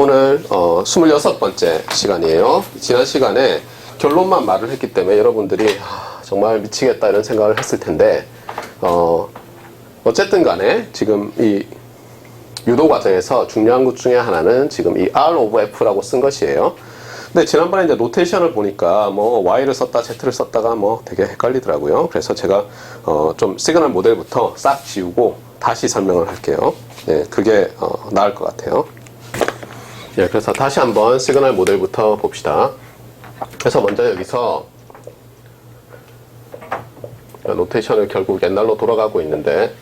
오늘 26번째 시간이에요. 지난 시간에 결론만 말을 했기 때문에 여러분들이 정말 미치겠다 이런 생각을 했을 텐데 어쨌든 간에 지금 이 유도 과정에서 중요한 것 중에 하나는 지금 이 R of F라고 쓴 것이에요. 근데 지난번에 이제 노테이션을 보니까 뭐 Y를 썼다 Z를 썼다가 뭐 되게 헷갈리더라고요. 그래서 제가 좀 시그널 모델부터 싹 지우고 다시 설명을 할게요. 네, 그게 나을 것 같아요. 네, 그래서 다시 한번 시그널 모델부터 봅시다. 그래서 먼저 여기서 노테이션을 결국 옛날로 돌아가고 있는데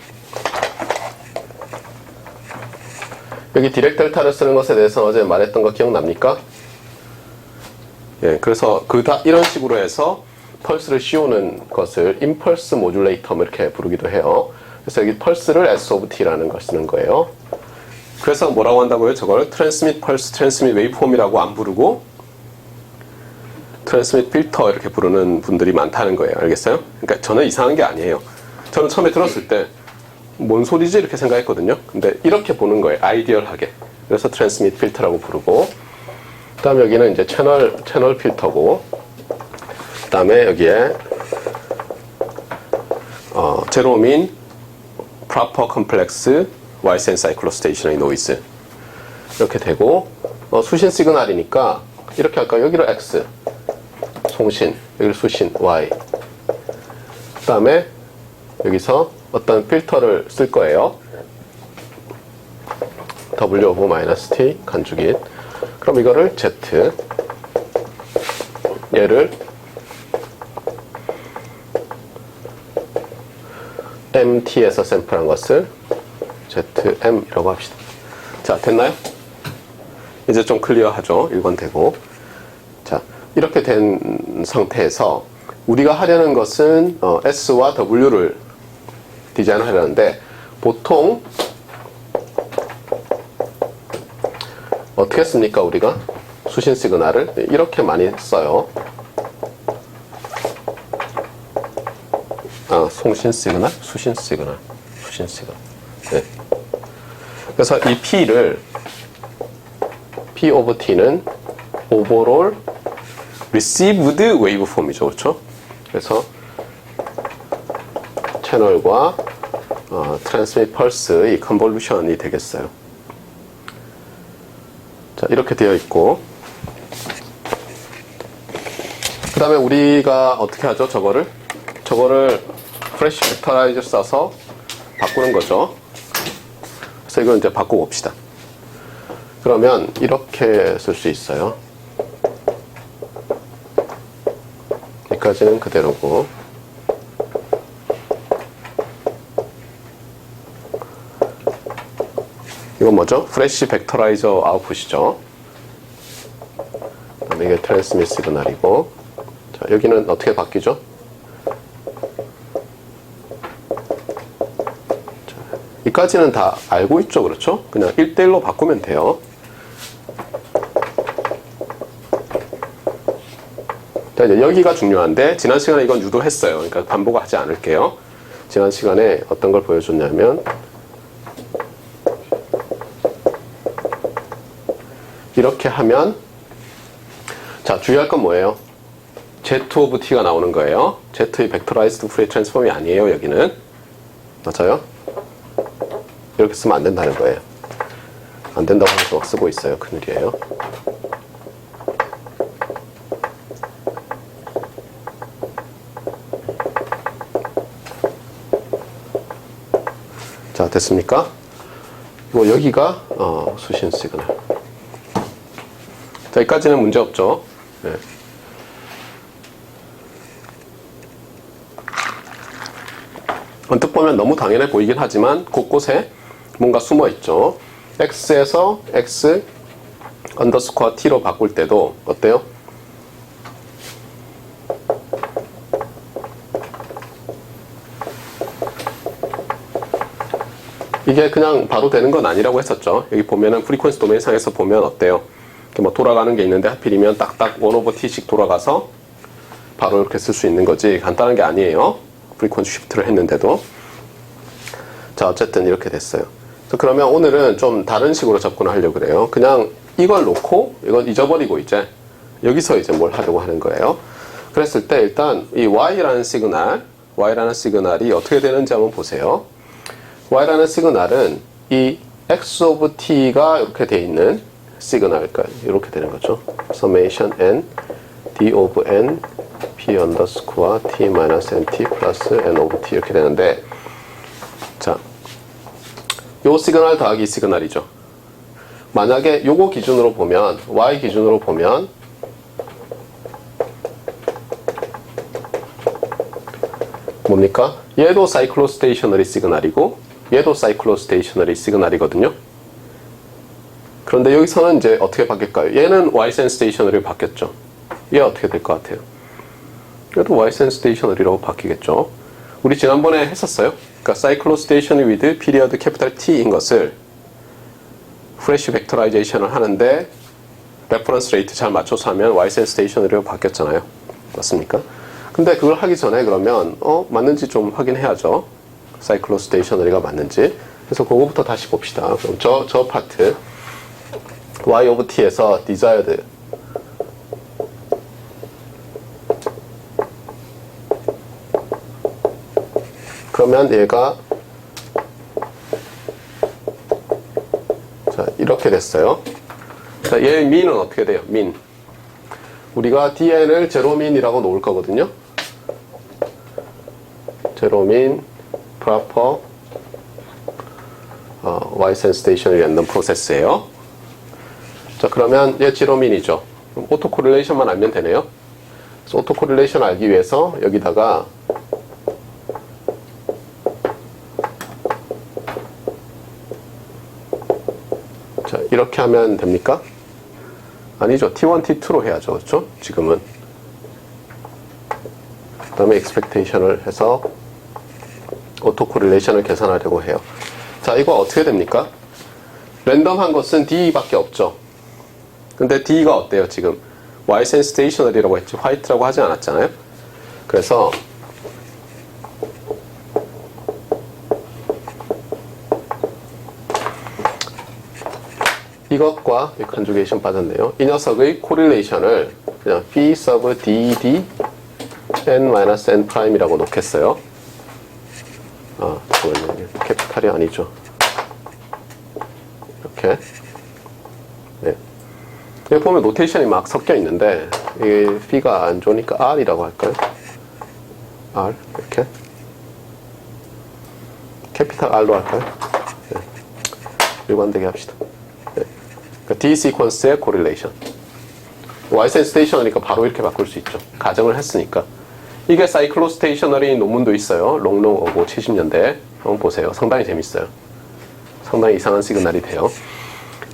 여기 디렉 델타를 쓰는 것에 대해서 어제 말했던 거 기억납니까? 예, 그래서 이런 식으로 해서 펄스를 씌우는 것을 임펄스 모듈레이터 이렇게 부르기도 해요. 그래서 여기 펄스를 S of T라는 걸 쓰는 거예요. 그래서 뭐라고 한다고요? 저걸 트랜스밋 펄스, 트랜스밋 웨이브폼이라고 안 부르고 트랜스밋 필터 이렇게 부르는 분들이 많다는 거예요. 알겠어요? 그러니까 저는 이상한 게 아니에요. 저는 처음에 들었을 때 뭔 소리지? 이렇게 생각했거든요. 근데 이렇게 보는 거예요. 아이디얼하게. 그래서 트랜스밋 필터라고 부르고 그 다음에 여기는 이제 채널 필터고 그 다음에 여기에 제로민 프로퍼 컴플렉스 와이센 사이클로스테이션의 노이즈 이렇게 되고 수신 시그널이니까 이렇게 할까요? 여기로 X 송신, 여기로 수신 Y 그 다음에 여기서 어떤 필터를 쓸 거예요. W over -T 간주깃. 그럼 이거를 Z 얘를 MT에서 샘플한 것을 ZM이라고 합시다. 자, 됐나요? 이제 좀 클리어하죠? 1번 되고. 자, 이렇게 된 상태에서 우리가 하려는 것은 S와 W를 디자인하려는데 보통 어떻게 씁니까? 우리가 수신 시그널을 이렇게 많이 써요. 송신 시그널? 수신 시그널. 네. 그래서 이 P를 P over T는 overall received waveform이죠. 그렇죠? 그래서 채널과 트랜스밋 펄스 이 컨볼루션이 되겠어요. 자, 이렇게 되어 있고 그 다음에 우리가 어떻게 하죠? 저거를 프레시 벡터라이저 써서 바꾸는 거죠. 그래서 이걸 이제 바꿔 봅시다. 그러면 이렇게 쓸 수 있어요. 여기까지는 그대로고 이건 뭐죠? 프레시 벡터라이저 아웃풋이죠. 그다음에 이게 트랜스밋 시그널이고 자, 여기는 어떻게 바뀌죠? 자, 이까지는 다 알고 있죠, 그렇죠? 그냥 1대1로 바꾸면 돼요. 자, 이제 여기가 중요한데 지난 시간에 이건 유도했어요. 그러니까 반복하지 않을게요. 지난 시간에 어떤 걸 보여줬냐면 이렇게 하면 자, 주의할 건 뭐예요? Z of T가 나오는 거예요. Z의 벡터라이즈드 푸리어 트랜스폼이 아니에요. 여기는 맞아요? 이렇게 쓰면 안 된다는 거예요. 안 된다고 하면서 막 쓰고 있어요. 큰일이에요. 자, 됐습니까? 그리고 여기가 수신 시그널. 자, 여기까지는 문제 없죠. 네. 언뜻 보면 너무 당연해 보이긴 하지만 곳곳에 뭔가 숨어 있죠. X에서 X 언더스코어 T로 바꿀 때도 어때요? 이게 그냥 바로 되는 건 아니라고 했었죠. 여기 보면은 프리퀀시 도메인 상에서 보면 어때요? 이렇게 뭐 돌아가는 게 있는데 하필이면 딱딱 1 over t씩 돌아가서 바로 이렇게 쓸 수 있는 거지 간단한 게 아니에요. 프리퀀시 쉬프트를 했는데도. 자, 어쨌든 이렇게 됐어요. 그러면 오늘은 좀 다른 식으로 접근을 하려고 그래요. 그냥 이걸 놓고 이건 잊어버리고 이제 여기서 이제 뭘 하려고 하는 거예요. 그랬을 때 일단 이 y라는 시그널이 어떻게 되는지 한번 보세요. y라는 시그널은 이 x of t가 이렇게 돼 있는 시그널, 그러니까 이렇게 되는 거죠. summation n d of n p underscore t minus nt 플러스 n of t 이렇게 되는데, 자, 요 시그널 더하기 이 시그널이죠. 만약에 요거 기준으로 보면, y 기준으로 보면 뭡니까? 얘도 사이클로스테이셔너리 시그널이고 얘도 사이클로스테이셔너리 시그널이거든요. 그런데 여기서는 이제 어떻게 바뀔까요? 얘는 Y-sense stationary로 바뀌었죠. 얘 어떻게 될 것 같아요? 얘도 Y-sense stationary라고 바뀌겠죠. 우리 지난번에 했었어요. 그러니까 사이클로스테이셔너리 with period capital T인 것을 프레쉬 벡터라이제이션을 하는데 레퍼런스 레이트 잘 맞춰서 하면 Y-sense stationary로 바뀌었잖아요. 맞습니까? 근데 그걸 하기 전에 그러면 맞는지 좀 확인해야죠. 사이클로스테이셔너리가 맞는지. 그래서 그거부터 다시 봅시다. 그럼 저 파트 y of t에서 desired 그러면 얘가 자 이렇게 됐어요. 자, 얘 민은 어떻게 돼요? 민. 우리가 dn을 제로민이라고 놓을 거거든요. 제로민 proper Y-sense stationary random process예요. 자, 그러면 얘 제로민이죠. 그럼 오토 코릴레이션만 알면 되네요. 그래서 오토 코릴레이션 알기 위해서 여기다가 자, 이렇게 하면 됩니까? 아니죠. T1, T2로 해야죠. 그렇죠? 지금은. 그 다음에 expectation을 해서 오토 코릴레이션을 계산하려고 해요. 자, 이거 어떻게 됩니까? 랜덤한 것은 D밖에 없죠. 근데 D가 어때요, 지금? Y-sense stationary라고 했지, 화이트라고 하지 않았잖아요? 그래서, 이것과 이 컨주게이션 빠졌네요. 이 녀석의 코릴레이션을 그냥 B sub DD n-n 프라임이라고 놓겠어요. 잠깐만요. 캐피탈이 아니죠. 이렇게. 네. 여기 보면 노테이션이 막 섞여 있는데, 이게 B가 안 좋으니까 R이라고 할까요? R. 이렇게. 캐피탈 R로 할까요? 네. 일관되게 합시다. 네. 그러니까 D 시퀀스의 코릴레이션. Y-sense stationary니까 바로 이렇게 바꿀 수 있죠. 가정을 했으니까. 이게 사이클로스테이셔너리 논문도 있어요. 롱롱 오고 70년대. 한번 보세요. 상당히 재밌어요. 상당히 이상한 시그널이 돼요.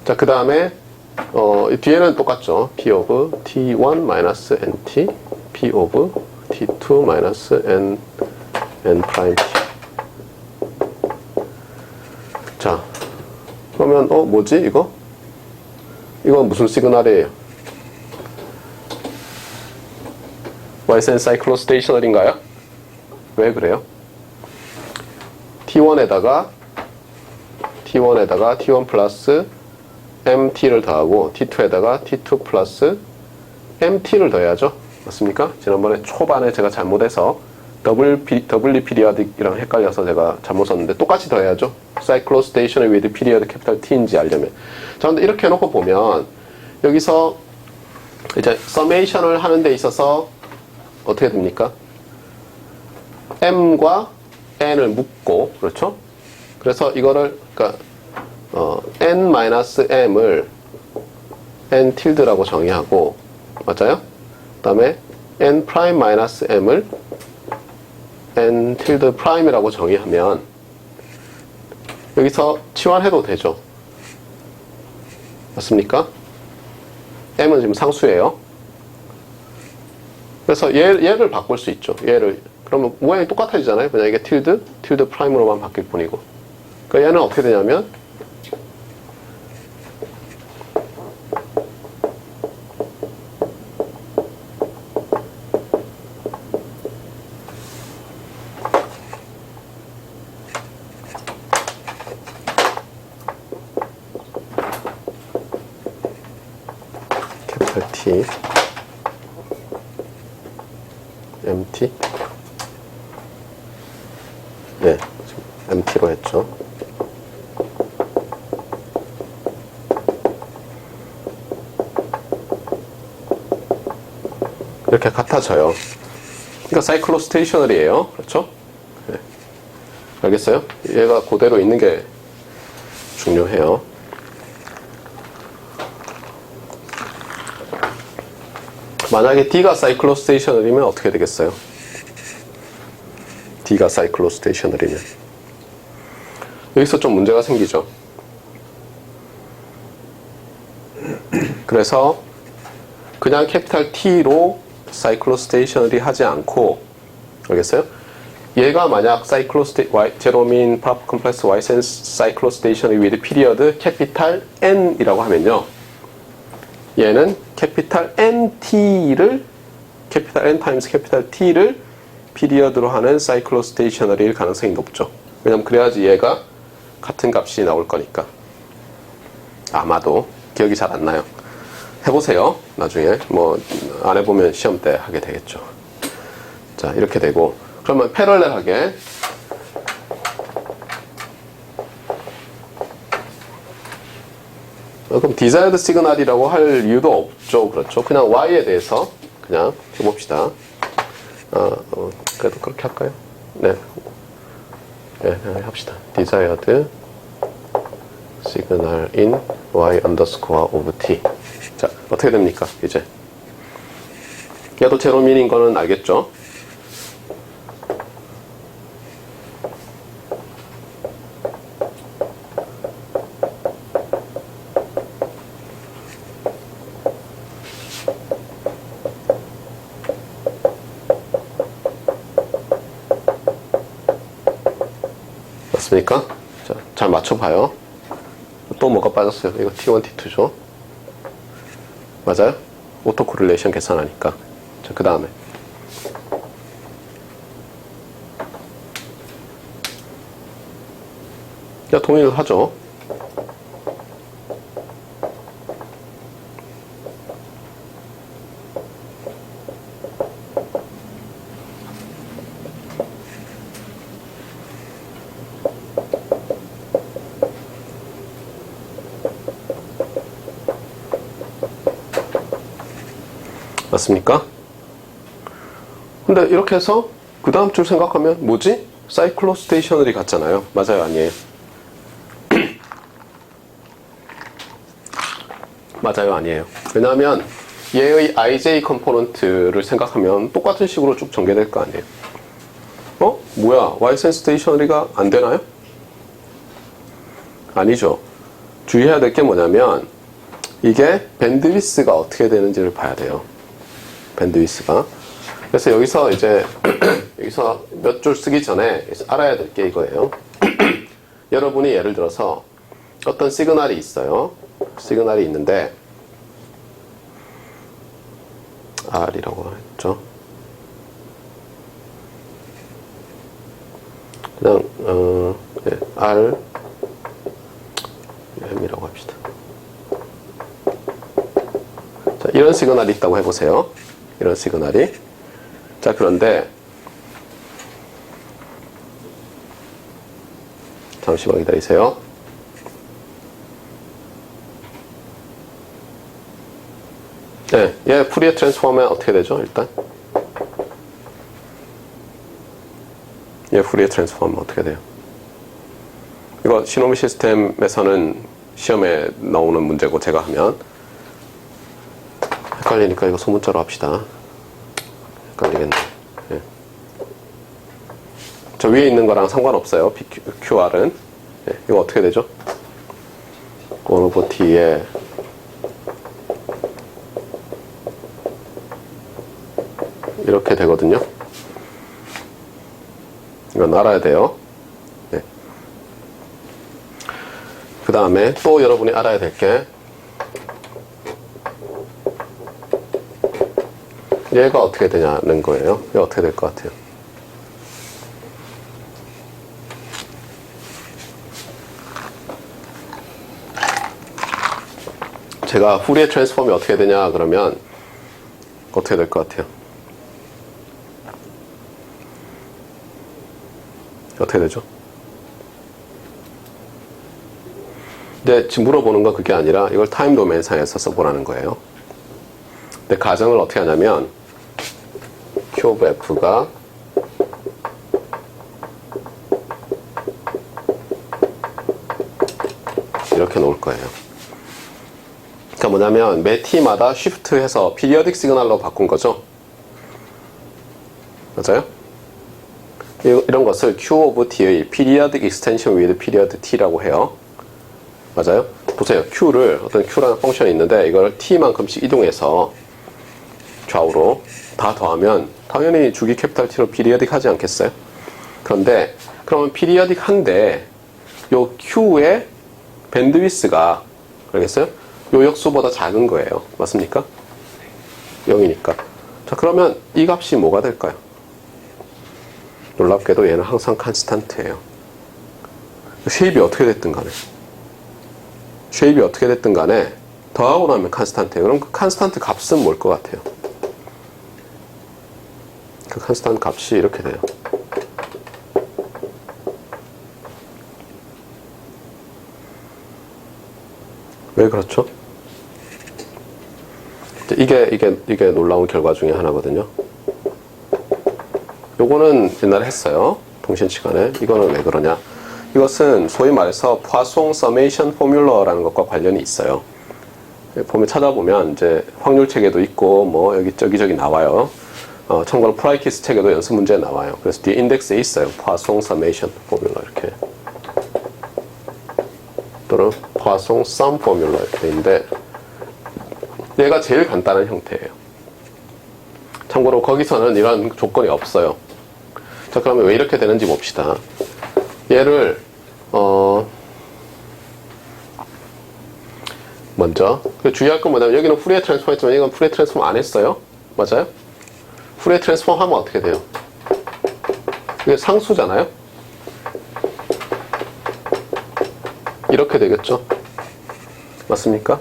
자, 그 다음에 뒤에는 똑같죠. P of T1-NT P of T2-N N 프라임 T. 자, 그러면 뭐지 이거? 이건 무슨 시그널이에요? Y-sense 사이클로스테이셔너리인가요? 왜 그래요? T1에다가 T1 플러스 MT를 더하고 T2에다가 T2 플러스 MT를 더해야죠. 맞습니까? 지난번에 초반에 제가 잘못해서 더블리 피리어딕이랑 헷갈려서 제가 잘못 썼는데 똑같이 더해야죠. 사이클로스테이셔너리 with period capital T인지 알려면. 자, 근데 이렇게 해놓고 보면 여기서 이제 서메이션을 하는 데 있어서 어떻게 됩니까? m과 n을 묶고, 그렇죠? 그래서 이거를, 그러니까 n-m을 n tilde라고 정의하고, 맞아요? 그 다음에 n'-m을 n tilde prime이라고 정의하면 여기서 치환해도 되죠. 맞습니까? m은 지금 상수예요. 그래서 얘를 바꿀 수 있죠. 얘를. 그러면 모양이 똑같아지잖아요. 그냥 이게 tilde prime으로만 바뀔 뿐이고. 그러니까 얘는 어떻게 되냐면 캐피탈 T MT 네, MT로 했죠. 이렇게 같아져요. 그러니까 사이클로스테이셔널이에요. 그렇죠? 네. 알겠어요? 얘가 그대로 있는 게 중요해요. 만약에 D가 사이클로스테이셔널이면 어떻게 되겠어요? D가 사이클로스테이셔널이면 여기서 좀 문제가 생기죠. 그래서 그냥 캐피탈 T로 사이클로스테이셔널이 하지 않고, 알겠어요? 얘가 만약 제로민 프로퍼 컴플렉스 Y 센스 사이클로스테이셔널 with 피리어드 캐피탈 N이라고 하면요, 얘는 캐피탈 NT를 캐피탈 N 타임스 캐피탈 T를 피리어드로 하는 사이클로스테이셔널일 가능성이 높죠. 왜냐면 그래야지 얘가 같은 값이 나올 거니까. 아마도 기억이 잘 안 나요. 해보세요. 나중에 뭐 안 해보면 시험 때 하게 되겠죠. 자, 이렇게 되고, 그러면 패럴렐하게 그럼 디자이어드 시그널이라고 할 이유도 없죠. 그렇죠. 그냥 Y에 대해서 그냥 해봅시다. 그래도 그렇게 할까요? 네. 네, 합시다. 디자이어드 시그널 in Y underscore of T. 자, 어떻게 됩니까? 이제 얘도 제로민인 거는 알겠죠? 맞습니까? 자, 잘 맞춰봐요. 또 뭐가 빠졌어요? 이거 T1, T2죠? 맞아요? 오토 코릴레이션 계산하니까. 자, 그 다음에 자, 동의를 하죠. 맞습니까? 근데 이렇게 해서 그 다음 줄 생각하면 뭐지? 사이클로스테이셔널이 같잖아요. 맞아요? 아니에요? 맞아요? 아니에요? 왜냐하면 얘의 IJ 컴포넌트를 생각하면 똑같은 식으로 쭉 전개될 거 아니에요? 뭐야? Y센스 스테이셔너리가 안 되나요? 아니죠. 주의해야 될 게 뭐냐면 이게 밴드위스가 어떻게 되는지를 봐야 돼요. 밴드위스가. 그래서 여기서 이제 여기서 몇 줄 쓰기 전에 알아야 될 게 이거예요. 여러분이 예를 들어서 어떤 시그널이 있어요. 시그널이 있는데 R이라고 했죠. 그냥 네, R M이라고 합시다. 자, 이런 시그널이 있다고 해보세요. 이런 시그널이. 자, 그런데 잠시만 기다리세요. 네, 얘 푸리에 트랜스폼은 어떻게 되죠? 일단 얘 푸리에 트랜스폼은 어떻게 돼요? 이거 시노미 시스템에서는 시험에 나오는 문제고 제가 하면 헷갈리니까 이거 소문자로 합시다. 헷갈리겠네. 예. 저 위에 있는 거랑 상관없어요. QR은. 예. 이거 어떻게 되죠? 1 over T에 이렇게 되거든요. 이건 알아야 돼요. 네. 그 다음에 또 여러분이 알아야 될 게 얘가 어떻게 되냐는 거예요. 얘가 어떻게 될 것 같아요? 제가 후리에 트랜스폼이 어떻게 되냐 그러면 어떻게 될 것 같아요? 어떻게 되죠? 근데 지금 물어보는 건 그게 아니라 이걸 타임 도메인 상에서 써보라는 거예요. 근데 가정을 어떻게 하냐면 Q of F가 이렇게 놓을 거예요. 그러니까 뭐냐면 매 t마다 쉬프트해서 피리어딕 시그널로 바꾼 거죠. 맞아요? 이런 것을 Q of T의 Periodic Extension with Period T라고 해요. 맞아요? 보세요. Q를 어떤 Q라는 펑션이 있는데 이걸 T만큼씩 이동해서 좌우로 다 더하면 당연히 주기 캐피탈 T로 피리어딕 하지 않겠어요? 그런데 그러면 피리어딕 한데 요 Q의 밴드위스가 알겠어요? 요 역수보다 작은 거예요. 맞습니까? 0이니까. 자, 그러면 이 값이 뭐가 될까요? 놀랍게도 얘는 항상 컨스탄트예요. 쉐입이 어떻게 됐든 간에 더하고 나면 컨스탄트예요. 그럼 그 컨스탄트 값은 뭘 것 같아요? 그 컨스탄트 값이 이렇게 돼요. 왜 그렇죠? 이게 놀라운 결과 중에 하나거든요. 요거는 옛날에 했어요. 통신 시간에. 이거는 왜 그러냐? 이것은 소위 말해서 포아송 서메이션 포뮬러라는 것과 관련이 있어요. 보면 찾아보면 이제 확률 체계도 있고 뭐 여기저기 나와요. 참고로 프라이키스 체계도 연습 문제에 나와요. 그래서 뒤에 인덱스에 있어요. 포아송 서메이션 포뮬러 이렇게. 또는 포아송 썸 포뮬러 이렇게 돼 있는데 얘가 제일 간단한 형태예요. 참고로 거기서는 이런 조건이 없어요. 자, 그러면 왜 이렇게 되는지 봅시다. 얘를 먼저 주의할 건 뭐냐면 여기는 후리에 트랜스폼 했지만 이건 후리에 트랜스폼 안 했어요. 맞아요? 후리에 트랜스폼 하면 어떻게 돼요? 이게 상수잖아요? 이렇게 되겠죠? 맞습니까?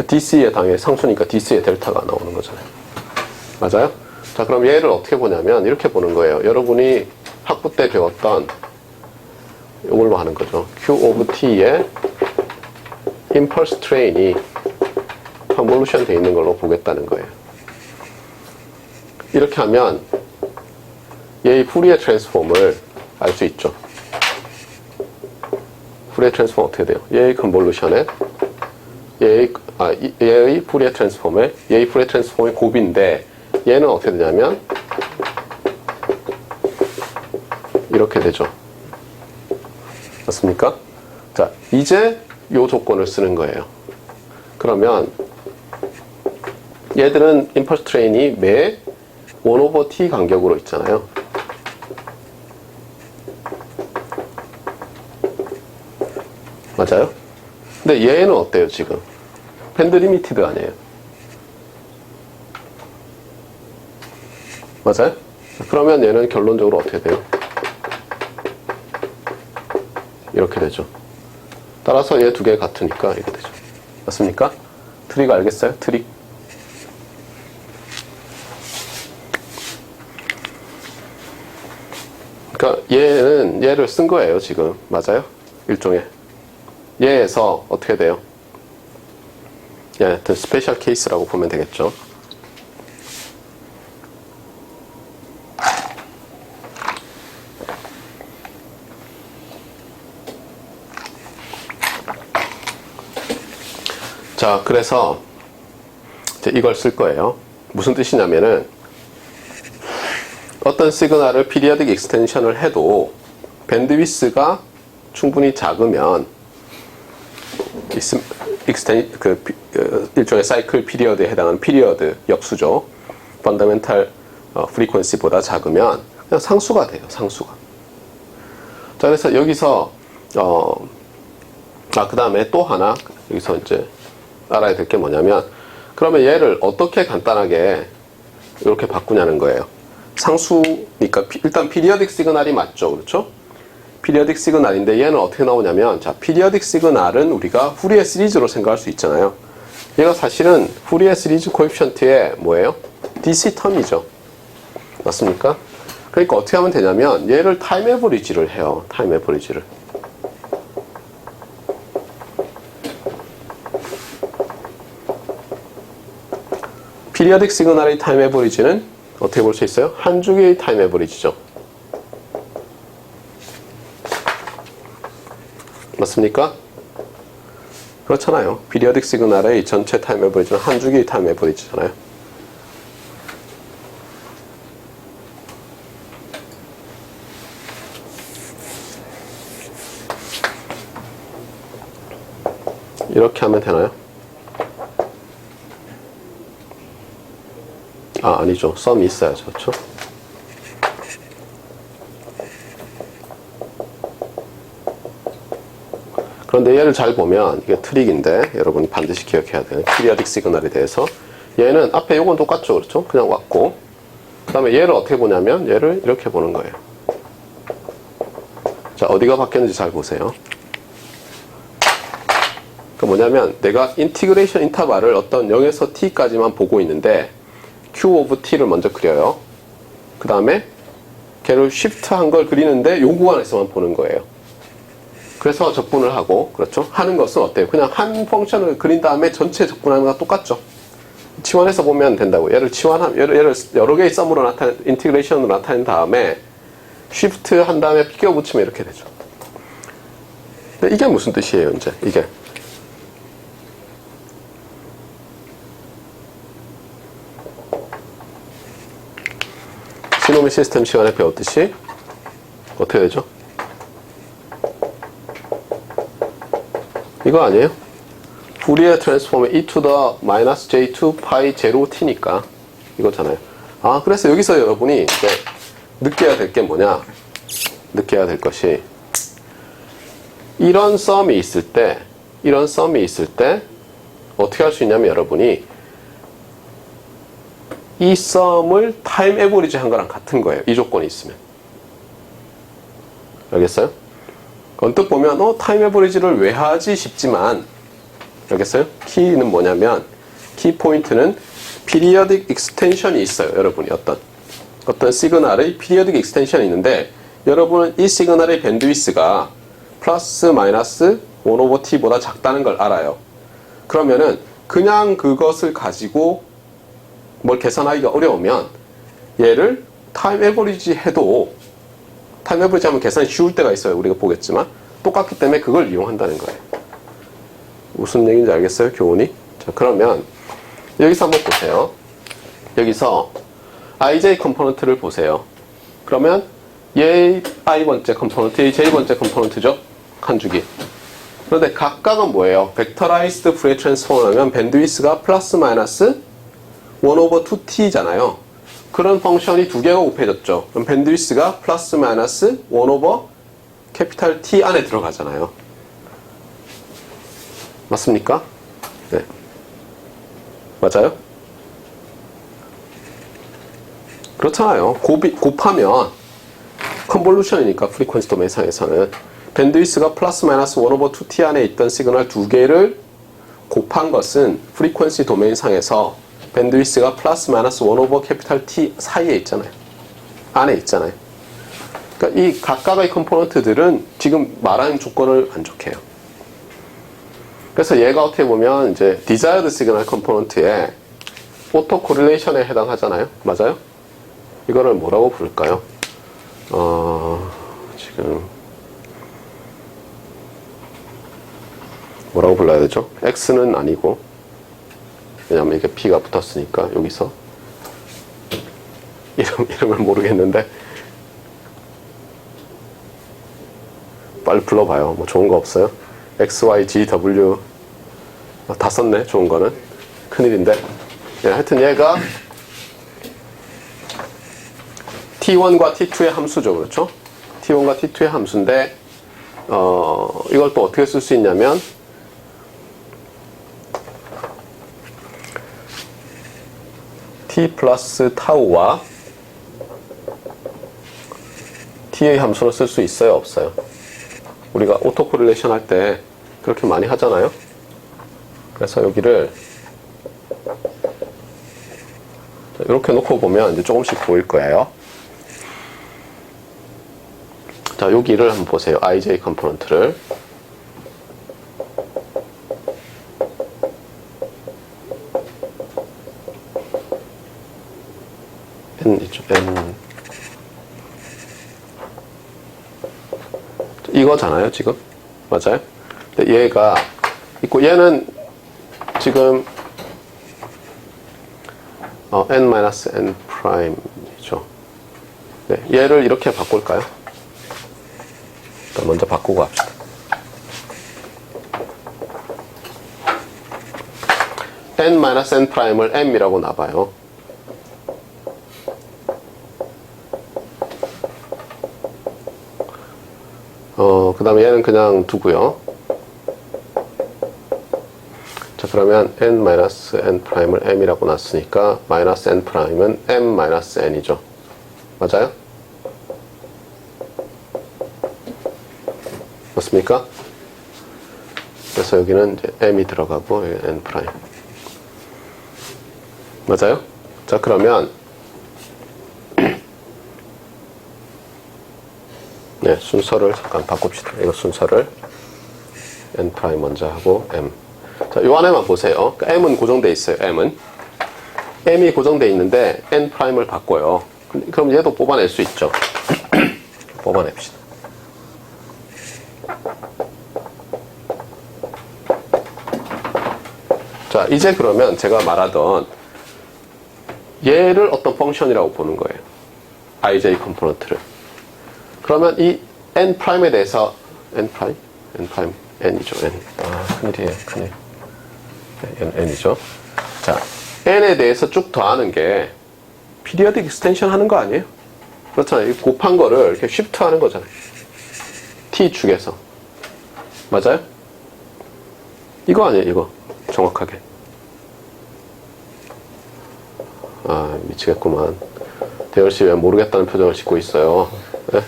DC의 당연히 상수니까 DC의 델타가 나오는 거잖아요. 맞아요? 자, 그럼 얘를 어떻게 보냐면 이렇게 보는 거예요. 여러분이 학부 때 배웠던 이걸로 하는 거죠. Q of T의 impulse train이 컨볼루션 되어 있는 걸로 보겠다는 거예요. 이렇게 하면 얘의 후리에 트랜스폼을 알 수 있죠. 후리에 트랜스폼 어떻게 돼요? 얘의 컨볼루션에 얘의 후리에 트랜스폼에 얘의 후리에 트랜스폼의 곱인데 얘는 어떻게 되냐면 이렇게 되죠. 맞습니까? 자, 이제 요 조건을 쓰는 거예요. 그러면 얘들은 임펄스 트레인이 매 1/t 간격으로 있잖아요. 맞아요? 근데 얘는 어때요, 지금? 밴드 리미티드 아니에요. 맞아요? 그러면 얘는 결론적으로 어떻게 돼요? 이렇게 되죠. 따라서 얘 두 개 같으니까 이렇게 되죠. 맞습니까? 트릭 알겠어요? 트릭? 그러니까 얘를 쓴 거예요, 지금. 맞아요? 일종의. 얘에서 어떻게 돼요? 스페셜 케이스라고 보면 되겠죠. 자, 그래서 이제 이걸 쓸 거예요. 무슨 뜻이냐면은 어떤 시그널을 피리어딕 익스텐션을 해도 밴드위스가 충분히 작으면 일종의 사이클 피리어드에 해당하는 피리어드 역수죠. 펀더멘탈 프리퀀시보다 작으면 그냥 상수가 돼요. 상수가. 자, 그래서 여기서 그 다음에 또 하나 여기서 이제 알아야 될 게 뭐냐면 그러면 얘를 어떻게 간단하게 이렇게 바꾸냐는 거예요. 상수니까 일단 피리어딕 시그널이 맞죠. 그렇죠? 피리어딕 시그널인데 얘는 어떻게 나오냐면 자, 피리어딕 시그널은 우리가 후리에 시리즈로 생각할 수 있잖아요. 얘가 사실은 후리에 시리즈 코에피션트의 뭐예요? DC 텀이죠. 맞습니까? 그러니까 어떻게 하면 되냐면 얘를 타임 에버리지를 해요. 타임 에버리지를. 피리어딕 시그널의 타임 에버리지는 어떻게 볼 수 있어요? 한 주기의 타임 에버리지죠. 맞습니까? 그렇잖아요. 피리어딕 시그널의 전체 타임 에버리지는 한 주기의 타임 에버리지잖아요. 이렇게 하면 되나요? 아, 아니죠. 썸이 있어야죠. 그렇죠? 그런데 얘를 잘 보면 이게 트릭인데 여러분이 반드시 기억해야 되는 피리어딕 시그널에 대해서 얘는 앞에 요건 똑같죠. 그렇죠? 그냥 왔고 그 다음에 얘를 어떻게 보냐면 얘를 이렇게 보는 거예요. 자, 어디가 바뀌었는지 잘 보세요. 그 뭐냐면 내가 인티그레이션 인터벌을 어떤 0에서 t까지만 보고 있는데 q of t를 먼저 그려요. 그 다음에 걔를 shift한 걸 그리는데 요 구간에서만 보는 거예요. 그래서 적분을 하고, 그렇죠? 하는 것은 어때요? 그냥 한 펑션을 그린 다음에 전체 적분하는 거랑 똑같죠? 치환해서 보면 된다고. 얘를 얘를 여러 개의 썸으로 인티그레이션으로 나타낸 다음에 shift 한 다음에 끼워 붙이면 이렇게 되죠. 근데 이게 무슨 뜻이에요, 이제? 이게. 시노미 시스템 시간에 배웠듯이 어떻게 되죠? 이거 아니에요? 푸리에 트랜스폼의 e to the minus j2 pi 0t니까 이거잖아요. 아, 그래서 여기서 여러분이 이제 느껴야 될 게 뭐냐? 느껴야 될 것이 이런 썸이 있을 때 어떻게 할 수 있냐면 여러분이 이 썸을 타임 에버리지 한 거랑 같은 거예요. 이 조건이 있으면. 알겠어요? 언뜻 보면 타임 에버리지를 왜 하지 싶지만 알겠어요? 키는 뭐냐면 키 포인트는 피리어딕 익스텐션이 있어요. 여러분이 어떤 시그널의 피리어딕 익스텐션이 있는데 여러분은 이 시그널의 밴드위스가 플러스 마이너스 1/t보다 작다는 걸 알아요. 그러면은 그냥 그것을 가지고 뭘 계산하기가 어려우면 얘를 타임 에버리지 해도 타임 에버리지 하면 계산이 쉬울 때가 있어요. 우리가 보겠지만 똑같기 때문에 그걸 이용한다는 거예요. 무슨 얘기인지 알겠어요? 교훈이? 자, 그러면 여기서 한번 보세요. 여기서 ij 컴포넌트를 보세요. 그러면 얘의 i번째 컴포넌트, 얘의 j번째 컴포넌트죠? 한 주기. 그런데 각각은 뭐예요? 벡터라이즈드 푸리에 트랜스폼을 하면 밴드위스가 플러스 마이너스 1/2t잖아요. 그런 펑션이 두 개가 곱해졌죠. 그럼 밴드위스가 플러스 마이너스 1/T 안에 들어가잖아요. 맞습니까? 네. 맞아요? 그렇잖아요. 곱하면 컨볼루션이니까 프리퀀시 도메인상에서는 밴드위스가 플러스 마이너스 1/2t 안에 있던 시그널 두 개를 곱한 것은 프리퀀시 도메인상에서 밴드위스가 플러스 마이너스 1/T 사이에 있잖아요. 안에 있잖아요. 그러니까 이 각각의 컴포넌트들은 지금 말하는 조건을 만족해요. 그래서 얘가 어떻게 보면 이제 desired signal 컴포넌트의 오토 코릴레이션에 해당하잖아요. 맞아요? 이거를 뭐라고 부를까요? 지금 뭐라고 불러야 되죠? X는 아니고 왜냐면 이게 P가 붙었으니까 여기서 이름을 모르겠는데 빨리 불러봐요. 뭐 좋은 거 없어요? X, Y, G, W 다 썼네. 좋은 거는 큰일인데. 네, 하여튼 얘가 T1과 T2의 함수죠. 그렇죠? T1과 T2의 함수인데 이걸 또 어떻게 쓸 수 있냐면 T 플러스 타우와 T의 함수로 쓸 수 있어요? 없어요? 우리가 오토 코릴레이션 할 때 그렇게 많이 하잖아요? 그래서 여기를 이렇게 놓고 보면 이제 조금씩 보일 거예요. 자, 여기를 한번 보세요. ij 컴포넌트를. n이죠. n. 이거잖아요, 지금. 맞아요? 근데 얘가 있고, 얘는 지금 n-n 프라임이죠. 네, 얘를 이렇게 바꿀까요? 일단 먼저 바꾸고 합시다. n-n 프라임을 m이라고 놔봐요. 그 다음에 얘는 그냥 두고요. 자, 그러면 n-n 프라임을 m이라고 놨으니까 -n 프라임은 m-n이죠. 맞아요? 맞습니까? 그래서 여기는 이제 m이 들어가고 여기 n 프라임. 맞아요? 자, 그러면 네, 순서를 잠깐 바꿉시다. 이거 순서를 n 프라임 먼저 하고 m. 자, 요 안에만 보세요. 그러니까 m은 고정돼 있어요. m이 고정돼 있는데 n 프라임을 바꿔요. 그럼 얘도 뽑아낼 수 있죠. 뽑아냅시다. 자, 이제 그러면 제가 말하던 얘를 어떤 펑션이라고 보는 거예요. ij 컴포넌트를. 그러면 이 n 프라임에 대해서 n 프라임 n이죠. n. 큰일이에요. 큰일. n이죠. 자, n에 대해서 쭉 더하는 게 피리어딕 익스텐션 하는 거 아니에요? 그렇잖아요. 곱한 거를 이렇게 쉬프트 하는 거잖아요. t축에서. 맞아요? 이거 아니에요, 이거. 정확하게. 미치겠구만. 대열씨 왜 모르겠다는 표정을 짓고 있어요. 네?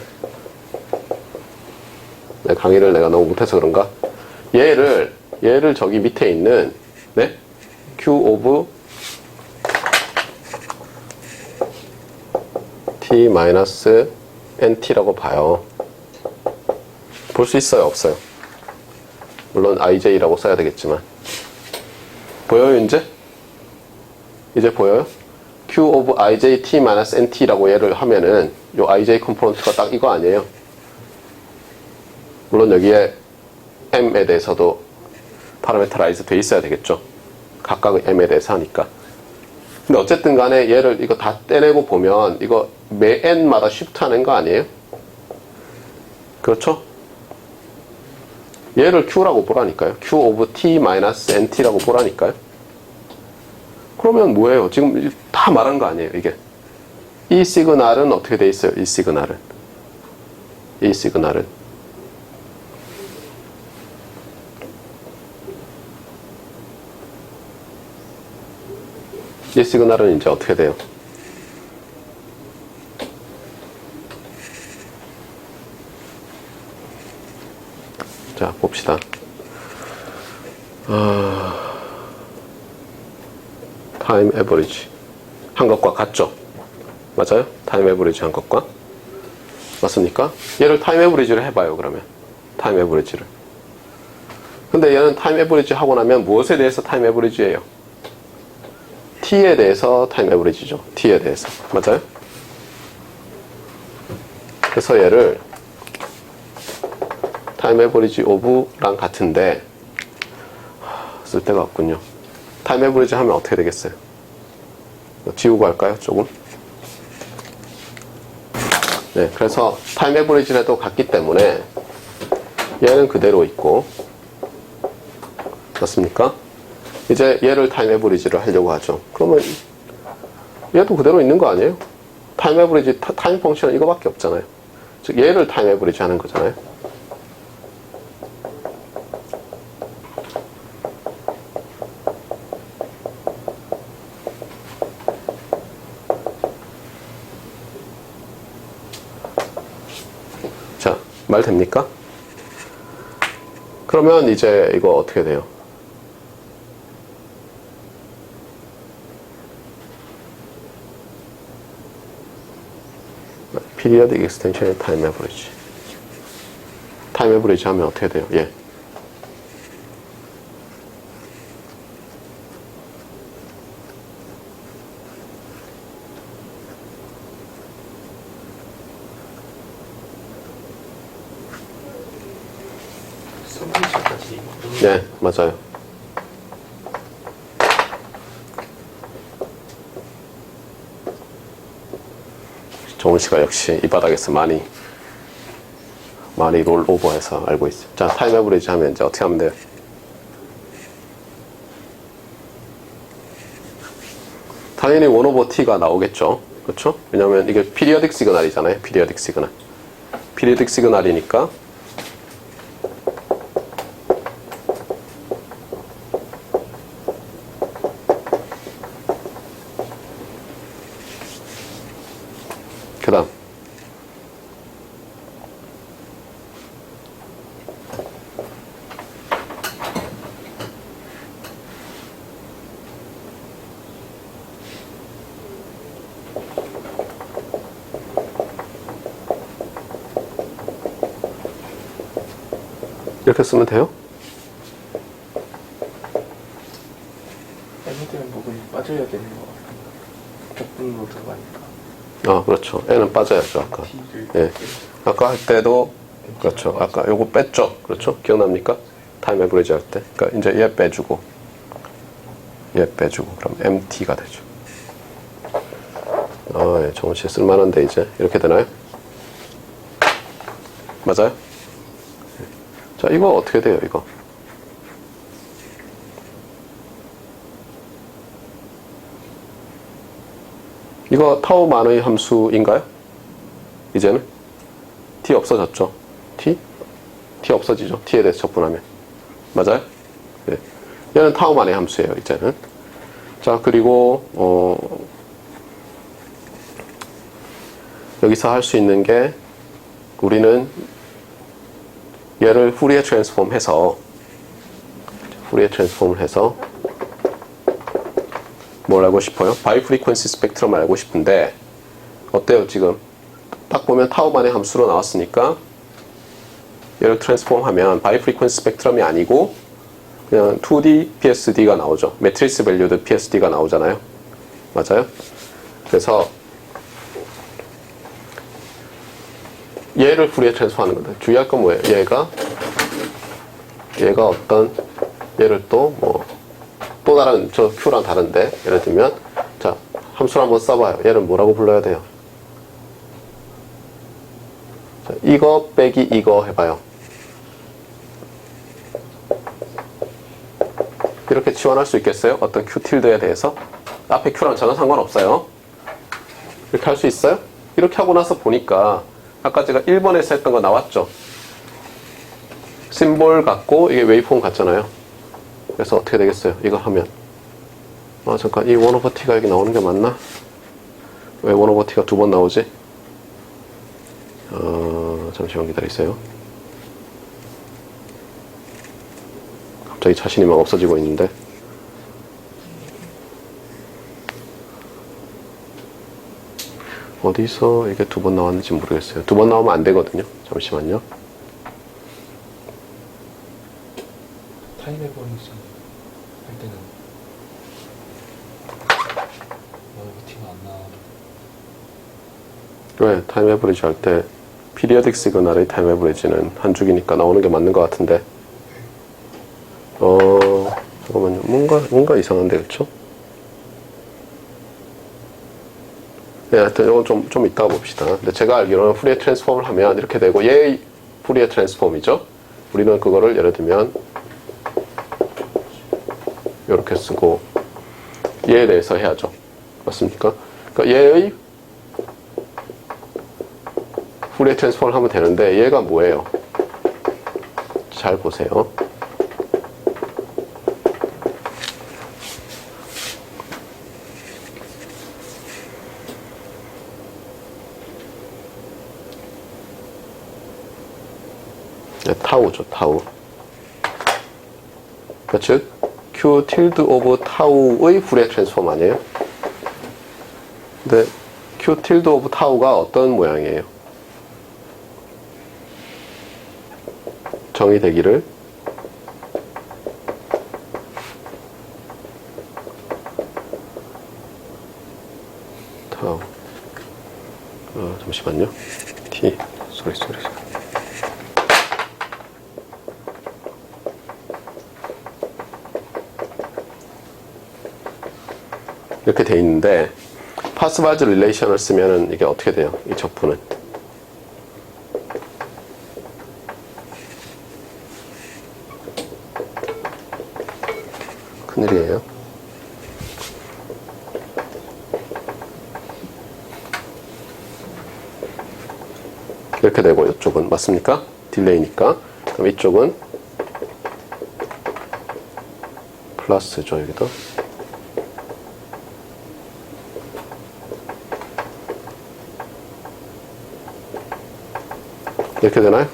내 강의를 내가 너무 못해서 그런가? 얘를 저기 밑에 있는, 네? Q of t-nt라고 봐요. 볼 수 있어요? 없어요? 물론 ij라고 써야 되겠지만. 보여요, 이제? 이제 보여요? Q of ij t-nt라고 얘를 하면은 요 ij 컴포넌트가 딱 이거 아니에요? 물론 여기에 m에 대해서도 파라메터라이즈 돼 있어야 되겠죠. 각각의 m에 대해서 하니까. 근데 어쨌든 간에 얘를 이거 다 떼내고 보면 이거 매 n마다 쉬프트 하는 거 아니에요? 그렇죠? 얘를 q라고 보라니까요. q of t-nt라고 보라니까요. 그러면 뭐예요? 지금 다 말한 거 아니에요, 이게. 이 시그널은 어떻게 돼 있어요? 이 시그널은. 이 시그널은 이제 어떻게 돼요? 자, 봅시다. 타임 에버리지 한 것과 같죠? 맞아요? 타임 에버리지 한 것과 맞습니까? 얘를 타임 에버리지를 해봐요. 그러면 타임 에버리지를. 근데 얘는 타임 에버리지 하고 나면 무엇에 대해서 타임 에버리지예요? t에 대해서 타임 에버리지죠. t에 대해서. 맞아요? 그래서 얘를 타임 에버리지 오브랑 같은데 쓸 데가 없군요. 타임 에버리지 하면 어떻게 되겠어요? 지우고 할까요? 조금? 네, 그래서 타임 에버리지라도 같기 때문에 얘는 그대로 있고 맞습니까? 이제 얘를 타임 에버리지를 하려고 하죠. 그러면 얘도 그대로 있는 거 아니에요? 타임 에버리지, 타임 펑션은 이거밖에 없잖아요. 즉 얘를 타임 에버리지 하는 거잖아요. 자, 말 됩니까? 그러면 이제 이거 어떻게 돼요? periodic extension의 time average. time average 하면 어떻게 돼요? 예. 네, 맞아요. 정훈 씨가 역시 이 바닥에서 많이 롤오버해서 알고 있어요. 자, 타임 에버리지 하면 이제 어떻게 하면 돼요? 당연히 1 over t가 나오겠죠. 그렇죠? 왜냐면 이게 피리어딕 시그널이잖아요. 피리어딕 시그널. 피리어딕 시그널이니까 그 다음 이렇게 쓰면 돼요? 애니들은 부분이 빠져야 되는 거 같아요. 적분으로 들어가니까. 아, 그렇죠. N은 빠져야죠, 아까. 예. 아까 할 때도, 그렇죠. 아까 요거 뺐죠. 그렇죠. 기억납니까? 타임 에버리지 할 때. 그러니까 이제 얘 빼주고, 그럼 MT가 되죠. 예, 정원 씨 쓸만한데, 이제. 이렇게 되나요? 맞아요? 자, 이거 어떻게 돼요, 이거? 이거 타우만의 함수인가요? 이제는? t 없어졌죠? t? t 없어지죠? t에 대해서 접근하면. 맞아요? 네. 얘는 타우만의 함수예요, 이제는. 자, 그리고, 여기서 할 수 있는 게, 우리는 얘를 후리에 트랜스폼을 해서 뭘 알고 싶어요? 바이 프리퀀시 스펙트럼을 알고 싶은데 어때요 지금? 딱 보면 타우만의 함수로 나왔으니까 얘를 트랜스폼 하면 바이 프리퀀시 스펙트럼이 아니고 그냥 2D PSD가 나오죠. 매트리스 밸류드 PSD가 나오잖아요. 맞아요? 그래서 얘를 후리에 트랜스폼 하는 건데 주의할 건 뭐예요? 얘가 어떤 얘를 또 다른 저 Q랑 다른데 예를 들면 자 함수를 한번 써봐요. 얘를 뭐라고 불러야 돼요? 자, 이거 빼기 이거 해봐요. 이렇게 지원할 수 있겠어요? 어떤 Q 틸드에 대해서 앞에 Q랑 전혀 상관없어요. 이렇게 할 수 있어요? 이렇게 하고 나서 보니까 아까 제가 1번에서 했던 거 나왔죠? 심볼 같고 이게 웨이폼 같잖아요. 그래서 어떻게 되겠어요? 이거 하면 잠깐 이 1 over t가 여기 나오는 게 맞나? 왜 1 over t가 두 번 나오지? 잠시만 기다리세요. 갑자기 자신이 막 없어지고 있는데 어디서 이게 두 번 나왔는지 모르겠어요. 두 번 나오면 안 되거든요. 잠시만요. 타임 에버리지 할 때는 티가 안 나와. 왜? 타임 에버리지 할 때 피리어딕 시그널의 타임 에버리지는 한 주기니까 나오는 게 맞는 것 같은데 잠깐만요. 뭔가 이상한데 그쵸? 네, 하여튼 이건 좀 이따가 봅시다. 근데 제가 알기로는 후리에 트랜스폼을 하면 이렇게 되고 얘의 후리에 트랜스폼이죠. 우리는 그거를 예를 들면 이렇게 쓰고 얘에 대해서 해야죠. 맞습니까? 그러니까 얘의 후리에 트랜스폼을 하면 되는데 얘가 뭐예요? 잘 보세요. 네, 타우죠, 타우. 그러니까 즉 Q tilde of 타우의 후리에 트랜스폼 아니에요? 근데 Q tilde of tau가 어떤 모양이에요? 정의되기를 타우 잠시만요. T 소리 이렇게 돼 있는데 파스바즈 릴레이션을 쓰면은 이게 어떻게 돼요? 이 적분은 큰일이에요. 이렇게 되고 이쪽은 맞습니까? 딜레이니까. 그럼 이쪽은 플러스죠. 여기도 이렇게 되나요?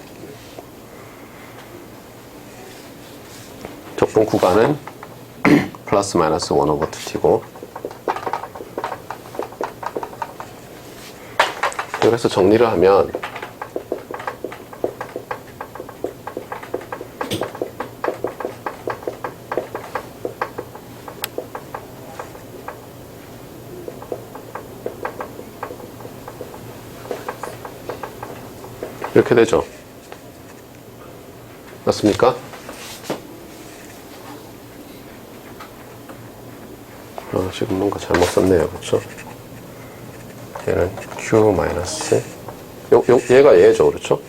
적분 구간은 플러스 마이너스 1 오버 2t고 그래서 정리를 하면 이렇게 되죠. 맞습니까? 지금 뭔가 잘못 썼네요. 그렇죠? 얘는 Q 마이너스 얘가 얘죠. 그렇죠?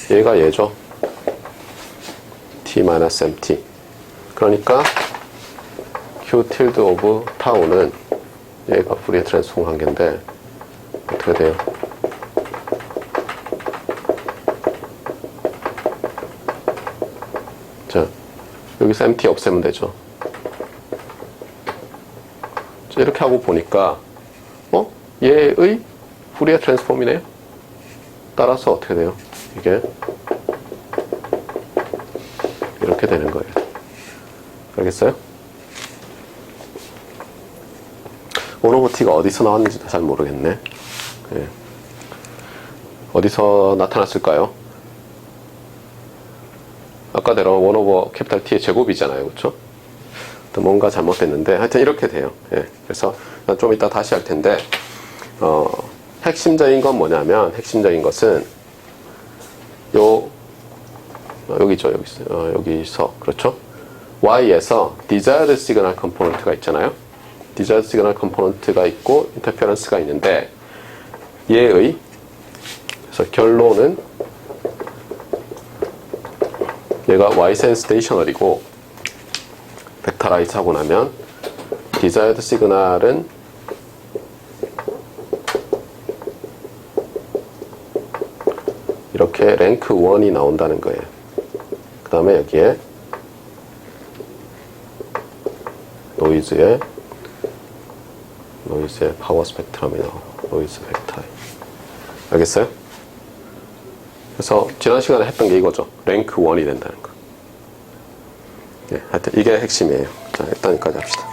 얘가 얘죠. T 마이너스 MT 그러니까 Q tilde of 타우는 얘가 푸리에 트랜스폼 관계인데 어떻게 돼요? 자, 여기서 MT 없애면 되죠. 자, 이렇게 하고 보니까 얘의 푸리에 트랜스폼이네요. 따라서 어떻게 돼요? 이게 이렇게 되는 거예요. 알겠어요? 오노버티가 어디서 나왔는지도 잘 모르겠네. 예. 어디서 나타났을까요? 아까대로 1 오버 캐피탈 T의 제곱이잖아요. 그렇죠? 또 뭔가 잘못됐는데 하여튼 이렇게 돼요. 예. 그래서 좀 이따 다시 할 텐데 핵심적인 건 뭐냐면 핵심적인 것은 여기죠. 여기서 그렇죠? Y에서 desired signal component가 있잖아요. desired signal component가 있고 interference가 있는데 얘의 그래서 결론은 얘가 Ysense stationary고 벡터라이즈 하고 나면 desired signal은 이렇게 랭크 1이 나온다는 거예요. 그 다음에 여기에 노이즈의 파워 스펙트럼이 나오고 노이즈 벡터. 알겠어요? 그래서 지난 시간에 했던 게 이거죠. 랭크 1이 된다는 거. 예, 하여튼 이게 핵심이에요. 자, 일단 여기까지 합시다.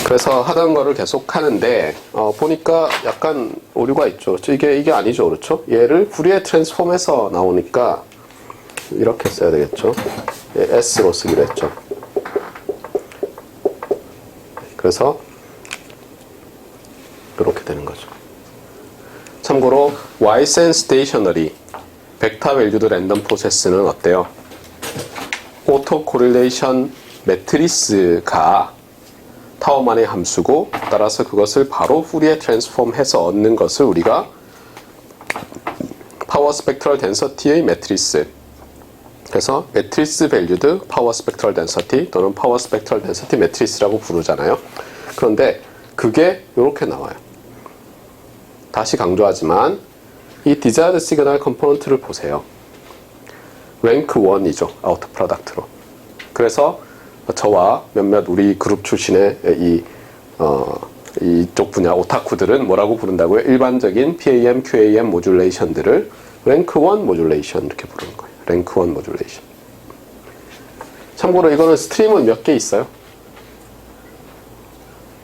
그래서 하던 거를 계속 하는데 보니까 약간 오류가 있죠. 이게 아니죠. 그렇죠? 얘를 푸리에 트랜스폼해서 나오니까 이렇게 써야 되겠죠. 예, S로 쓰기로 했죠. 그래서 이렇게 되는 거죠. 참고로 Ysense stationary 벡터 밸류드 랜덤 프로세스는 어때요? 오토 코릴레이션 매트리스가 타워만의 함수고 따라서 그것을 바로 푸리에 트랜스폼해서 얻는 것을 우리가 파워 스펙트럴 덴서티의 매트리스 그래서 매트리스 밸류드 파워 스펙트럴 덴서티 또는 파워 스펙트럴 덴서티 매트리스라고 부르잖아요. 그런데 그게 이렇게 나와요. 다시 강조하지만 이 desired signal 컴포넌트를 보세요. 랭크 1이죠. 아우터 프로덕트로. 그래서 저와 몇몇 우리 그룹 출신의 이쪽 분야 오타쿠들은 뭐라고 부른다고요? 일반적인 PAM, QAM 모듈레이션들을 랭크 1 모듈레이션 이렇게 부르는 거예요. 랭크 1 모듈레이션. 참고로 이거는 스트림은 몇 개 있어요?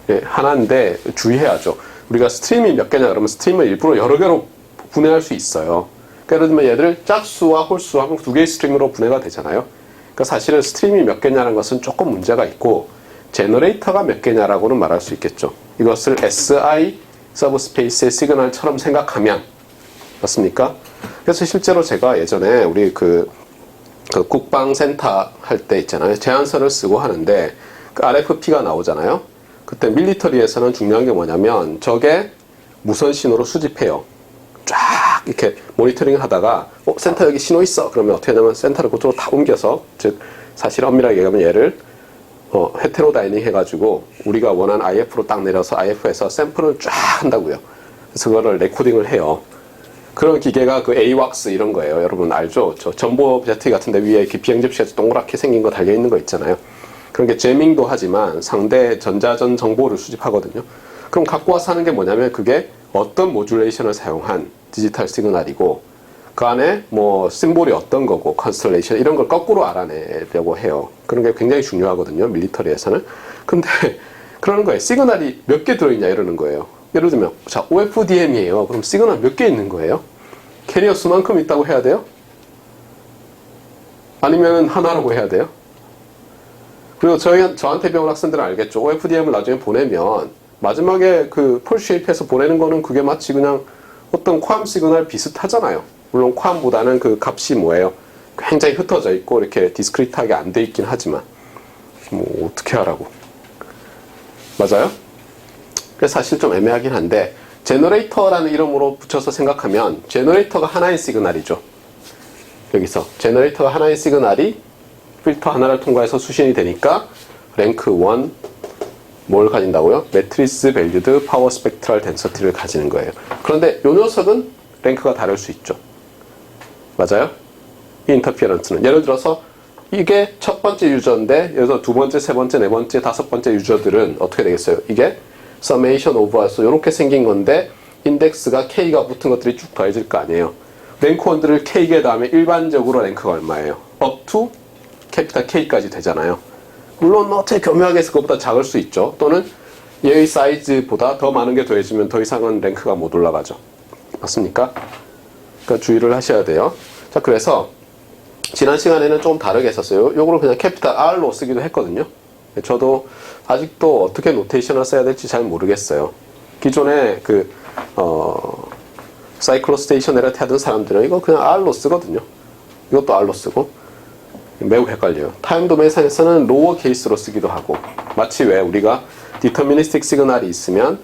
예, 하나인데 주의해야죠. 우리가 스트림이 몇 개냐 그러면 스트림을 일부러 여러 개로 분해할 수 있어요. 그러니까 예를 들면 얘를 짝수와 홀수 하면 두 개의 스트림으로 분해가 되잖아요. 그러니까 사실은 스트림이 몇 개냐는 것은 조금 문제가 있고 제너레이터가 몇 개냐라고는 말할 수 있겠죠. 이것을 SI 서브스페이스의 시그널처럼 생각하면 맞습니까? 그래서 실제로 제가 예전에 우리 그 국방센터 할 때 있잖아요. 제안서를 쓰고 하는데 그 RFP가 나오잖아요. 그때 밀리터리에서는 중요한 게 뭐냐면 저게 무선 신호로 수집해요. 쫙 이렇게 모니터링 하다가 센터 여기 신호 있어. 그러면 어떻게 하냐면 센터를 그쪽으로 다 옮겨서 즉 사실 엄밀하게 얘기하면 얘를 헤테로다이닝 해가지고 우리가 원하는 IF로 딱 내려서 IF에서 샘플을 쫙 한다고요. 그래서 그거를 레코딩을 해요. 그런 기계가 그 AWACS 이런 거예요. 여러분 알죠? 저 전보 제트 같은데 위에 이렇게 비행 접시에서 동그랗게 생긴 거 달려 있는 거 있잖아요. 그런 게 제밍도 하지만 상대 전자전 정보를 수집하거든요. 그럼 갖고 와서 하는 게 뭐냐면 그게 어떤 모듈레이션을 사용한 디지털 시그널이고 그 안에 뭐 심볼이 어떤 거고 컨스텔레이션 이런 걸 거꾸로 알아내려고 해요. 그런 게 굉장히 중요하거든요. 밀리터리에서는. 근데 그러는 거예요. 시그널이 몇 개 들어있냐 이러는 거예요. 예를 들면 자 OFDM이에요. 그럼 시그널 몇 개 있는 거예요? 캐리어 수만큼 있다고 해야 돼요? 아니면 하나라고 해야 돼요? 그리고 저한테 배운 학생들은 알겠죠. OFDM을 나중에 보내면 마지막에 그 폴쉐입해서 보내는 거는 그게 마치 그냥 어떤 쿼엄 시그널 비슷하잖아요. 물론 쿼엄보다는 그 값이 뭐예요? 굉장히 흩어져 있고 이렇게 디스크리트하게 안 돼 있긴 하지만 뭐 어떻게 하라고. 맞아요? 그래서 사실 좀 애매하긴 한데 제너레이터라는 이름으로 붙여서 생각하면 제너레이터가 하나의 시그널이죠. 여기서 제너레이터가 하나의 시그널이 필터 하나를 통과해서 수신이 되니까 랭크 1 뭘 가진다고요? 매트리스 밸류드 파워 스펙트럴 덴서티를 가지는 거예요. 그런데 이 녀석은 랭크가 다를 수 있죠. 맞아요? 이 인터피어런스는 예를 들어서 이게 첫 번째 유저인데 예를 들어 두 번째, 세 번째, 네 번째, 다섯 번째 유저들은 어떻게 되겠어요? 이게 서메이션 오버해서 이렇게 생긴 건데 인덱스가 K가 붙은 것들이 쭉 더해질 거 아니에요. 랭크원들을 K게 다음에 일반적으로 랭크가 얼마예요? up to 캐피탈 K까지 되잖아요. 물론 뭐 어떻게 교묘하게 해서 그것보다 작을 수 있죠. 또는 얘의 사이즈보다 더 많은 게 더해지면 더 이상은 랭크가 못 올라가죠. 맞습니까? 그러니까 주의를 하셔야 돼요. 자, 그래서 지난 시간에는 좀 다르게 했었어요. 요거를 그냥 캐피탈 R로 쓰기도 했거든요. 저도 아직도 어떻게 노테이션을 써야 될지 잘 모르겠어요. 기존에 사이클로스테이션에라 하던 사람들은 이거 그냥 R로 쓰거든요. 이것도 R로 쓰고 매우 헷갈려요. 타임 도메인상에서는 로어 케이스로 쓰기도 하고 마치 왜 우리가 디터미니스틱 시그널이 있으면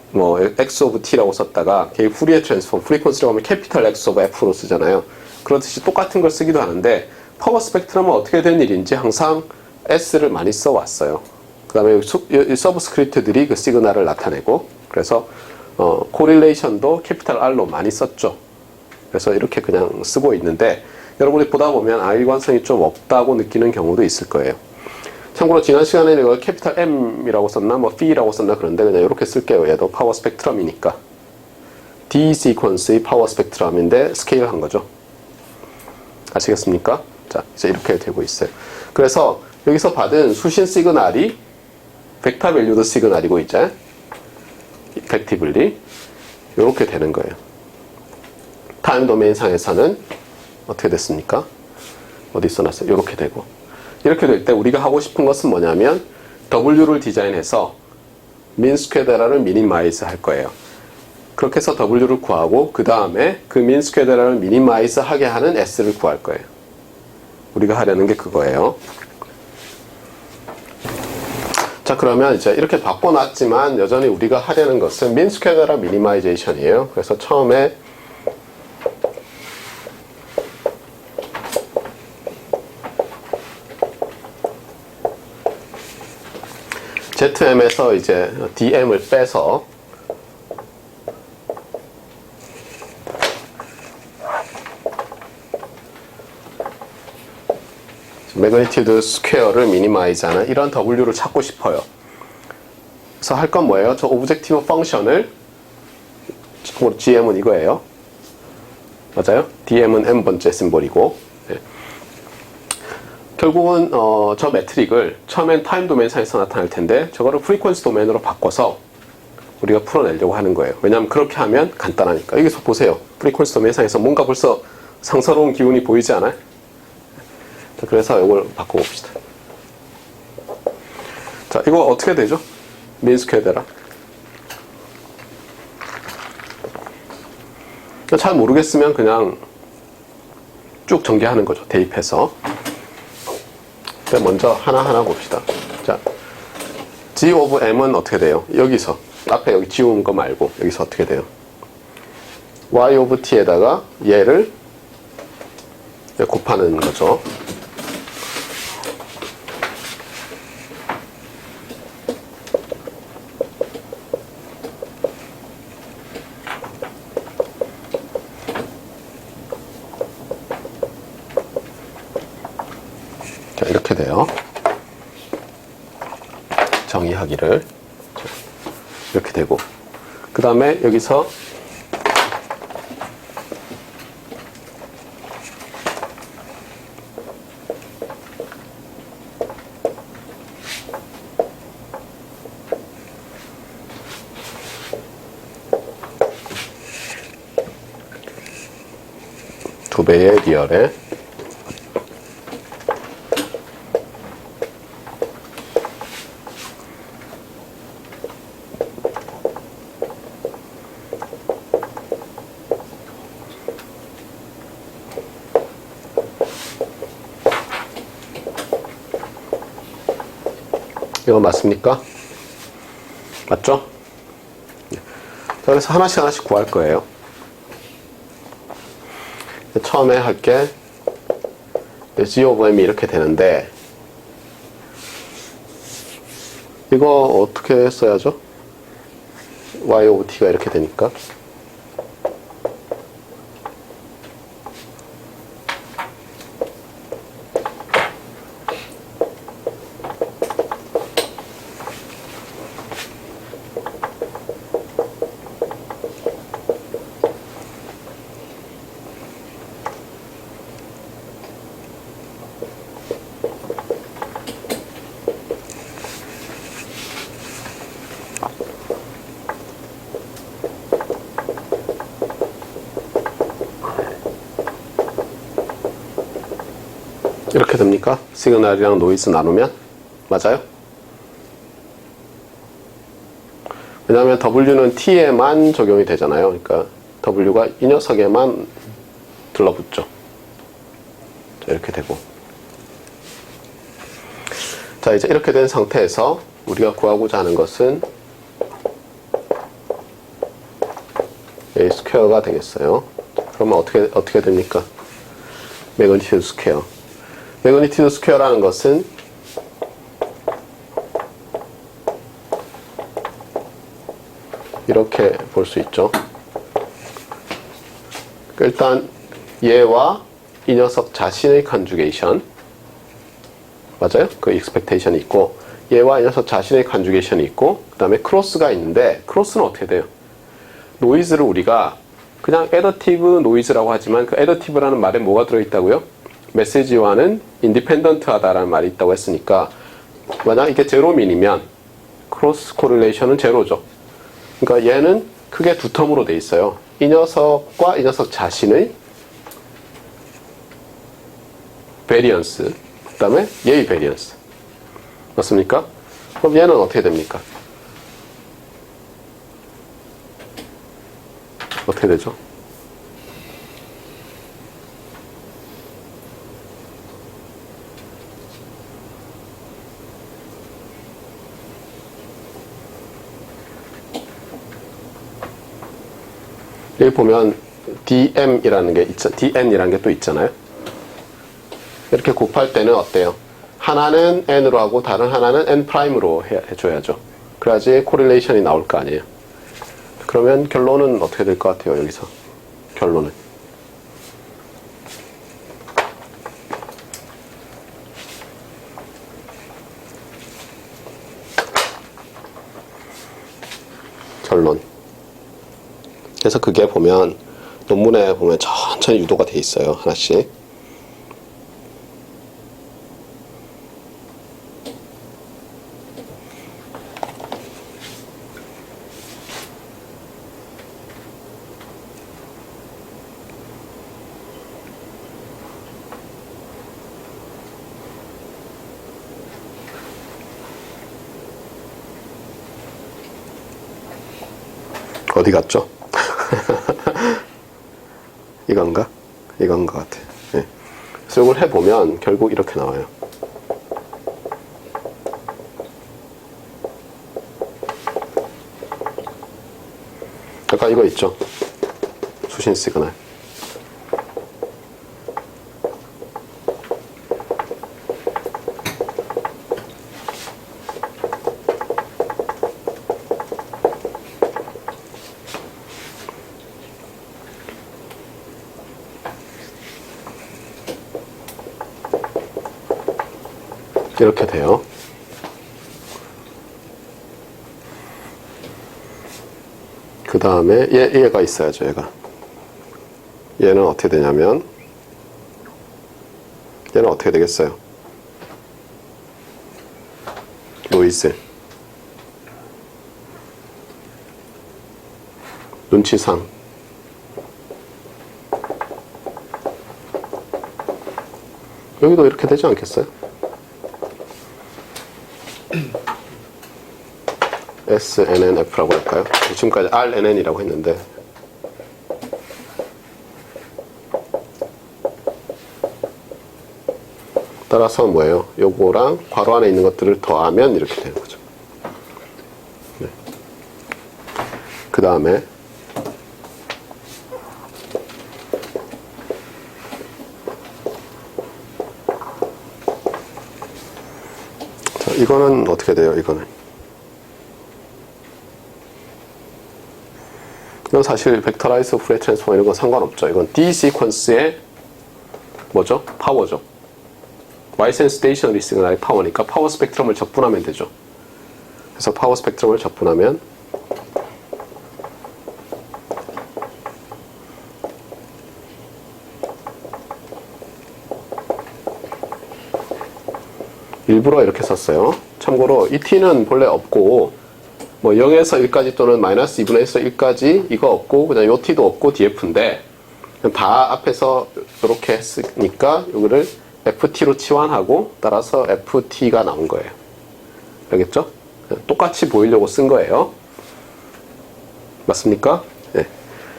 뭐 x of t라고 썼다가 후리에 트랜스폼 프리퀀시라고 하면 캐피탈 x of f로 쓰잖아요. 그렇듯이 똑같은 걸 쓰기도 하는데 파워 스펙트럼은 어떻게 된 일인지 항상 s를 많이 써왔어요. 그 다음에 서브스크립트들이 그 시그널을 나타내고 그래서 코릴레이션도 캐피탈 R로 많이 썼죠. 그래서 이렇게 그냥 쓰고 있는데 여러분이 보다 보면 일관성이 좀 없다고 느끼는 경우도 있을 거예요. 참고로 지난 시간에는 이걸 캐피탈 M이라고 썼나 뭐 P라고 썼나 그런데 그냥 이렇게 쓸게요. 얘도 파워 스펙트럼이니까 D 시퀀스의 파워 스펙트럼인데 스케일 한 거죠. 아시겠습니까? 자, 이제 이렇게 되고 있어요. 그래서 여기서 받은 수신 시그널이 벡터 밸류드 시그널이고 이제 이펙티블리 이렇게 되는 거예요. 타임 도메인 상에서는 어떻게 됐습니까? 어디 써놨어요? 이렇게 되고 이렇게 될 때 우리가 하고 싶은 것은 뭐냐면 W를 디자인해서 민스퀘어를 미니마이즈 할 거예요. 그렇게 해서 W를 구하고 그 다음에 그 민스퀘어를 미니마이즈 하게 하는 S를 구할 거예요. 우리가 하려는 게 그거예요. 자, 그러면 이제 이렇게 바꿔놨지만 여전히 우리가 하려는 것은 민스퀘어라 미니마이제이션이에요. 그래서 처음에 ZM에서 이제 DM을 빼서 매그니튜드 스퀘어를 미니마이즈하는 이런 W를 찾고 싶어요. 그래서 할 건 뭐예요? 저 오브젝티브 펑션을 GM은 이거예요. 맞아요? DM은 N번째 심볼이고 결국은 저 매트릭을 처음엔 타임 도메인상에서 나타날 텐데 저거를 프리퀀시 도메인으로 바꿔서 우리가 풀어내려고 하는 거예요. 왜냐하면 그렇게 하면 간단하니까. 여기서 보세요. 프리퀀시 도메인상에서 뭔가 벌써 상서로운 기운이 보이지 않아요? 그래서 이걸 바꿔봅시다. 자, 이거 어떻게 되죠? 민스퀘어 대략. 잘 모르겠으면 그냥 쭉 전개하는 거죠. 대입해서. 먼저 하나하나 봅시다. 자, G of M은 어떻게 돼요? 여기서 앞에 여기 지운 거 말고 여기서 어떻게 돼요? Y of T에다가 얘를 곱하는 거죠. 자, 이렇게 돼요. 정의하기를 이렇게 되고, 그 다음에 여기서 두 배의 리얼에 이거 맞습니까? 맞죠? 그래서 하나씩 구할 거예요. 처음에 할게 G of M이 이렇게 되는데 이거 어떻게 써야죠? Y of T가 이렇게 되니까 이렇게 됩니까? 시그널이랑 노이즈 나누면? 맞아요? 왜냐하면 W는 T에만 적용이 되잖아요. 그러니까 W가 이 녀석에만 들러붙죠. 자, 이렇게 되고. 자, 이제 이렇게 된 상태에서 우리가 구하고자 하는 것은 A 스퀘어가 되겠어요. 그러면 어떻게 됩니까? 매그니튜드 스퀘어. 매그니튜드 스퀘어라는 것은 이렇게 볼 수 있죠. 일단 얘와 이 녀석 자신의 컨주게이션, 맞아요? 그 익스펙테이션이 있고 얘와 이 녀석 자신의 컨주게이션이 있고 그 다음에 크로스가 있는데 크로스는 어떻게 돼요? 노이즈를 우리가 그냥 애더티브 노이즈라고 하지만 그 애더티브라는 말에 뭐가 들어있다고요? 메시지와는 인디펜던트하다라는 말이 있다고 했으니까 만약 이게 제로민이면 크로스 코릴레이션은 제로죠. 그러니까 얘는 크게 두 텀으로 돼 있어요. 이 녀석과 이 녀석 자신의 베리언스, 그 다음에 얘의 베리언스. 맞습니까? 그럼 얘는 어떻게 됩니까? 어떻게 되죠? 여기 보면 DM이라는 게 DN이라는 게 또 있잖아요. 이렇게 곱할 때는 어때요? 하나는 N으로 하고 다른 하나는 N'으로 해줘야죠. 그래야지 코릴레이션이 나올 거 아니에요. 그러면 결론은 어떻게 될 것 같아요? 여기서 결론은 결론. 그래서 그게 보면 논문에 보면 천천히 유도가 돼 있어요. 하나씩. 어디 갔죠? 이건가? 이건 것 같아. 예. 그래서 이걸 해보면 결국 이렇게 나와요. 아까 이거 있죠? 수신 시그널. 이렇게 돼요. 그 다음에 얘가 있어야죠. 얘는 어떻게 되냐면 얘는 어떻게 되겠어요? 노이즈, 눈치상, 여기도 이렇게 되지 않겠어요? SNNF라고 할까요? 지금까지 RNN이라고 했는데 따라서 뭐예요? 요거랑 괄호 안에 있는 것들을 더하면 이렇게 되는 거죠. 네. 그 다음에 자, 이거는 어떻게 돼요? 이거는 이건 사실 벡터라이즈 프레 트랜스폼 이런 건 상관없죠. 이건 D 시퀀스의 뭐죠? 파워죠. Y센 스테이셔너리 시그널의 파워니까 파워 스펙트럼을 적분하면 되죠. 그래서 파워 스펙트럼을 적분하면 일부러 이렇게 썼어요. 참고로 이 t는 본래 없고 뭐 0에서 1까지 또는 마이너스 2분의 1에서 1까지 이거 없고 그냥 요 t도 없고 df인데 다 앞에서 이렇게 했으니까 이거를 ft로 치환하고 따라서 ft가 나온 거예요. 알겠죠? 똑같이 보이려고 쓴 거예요. 맞습니까? 네.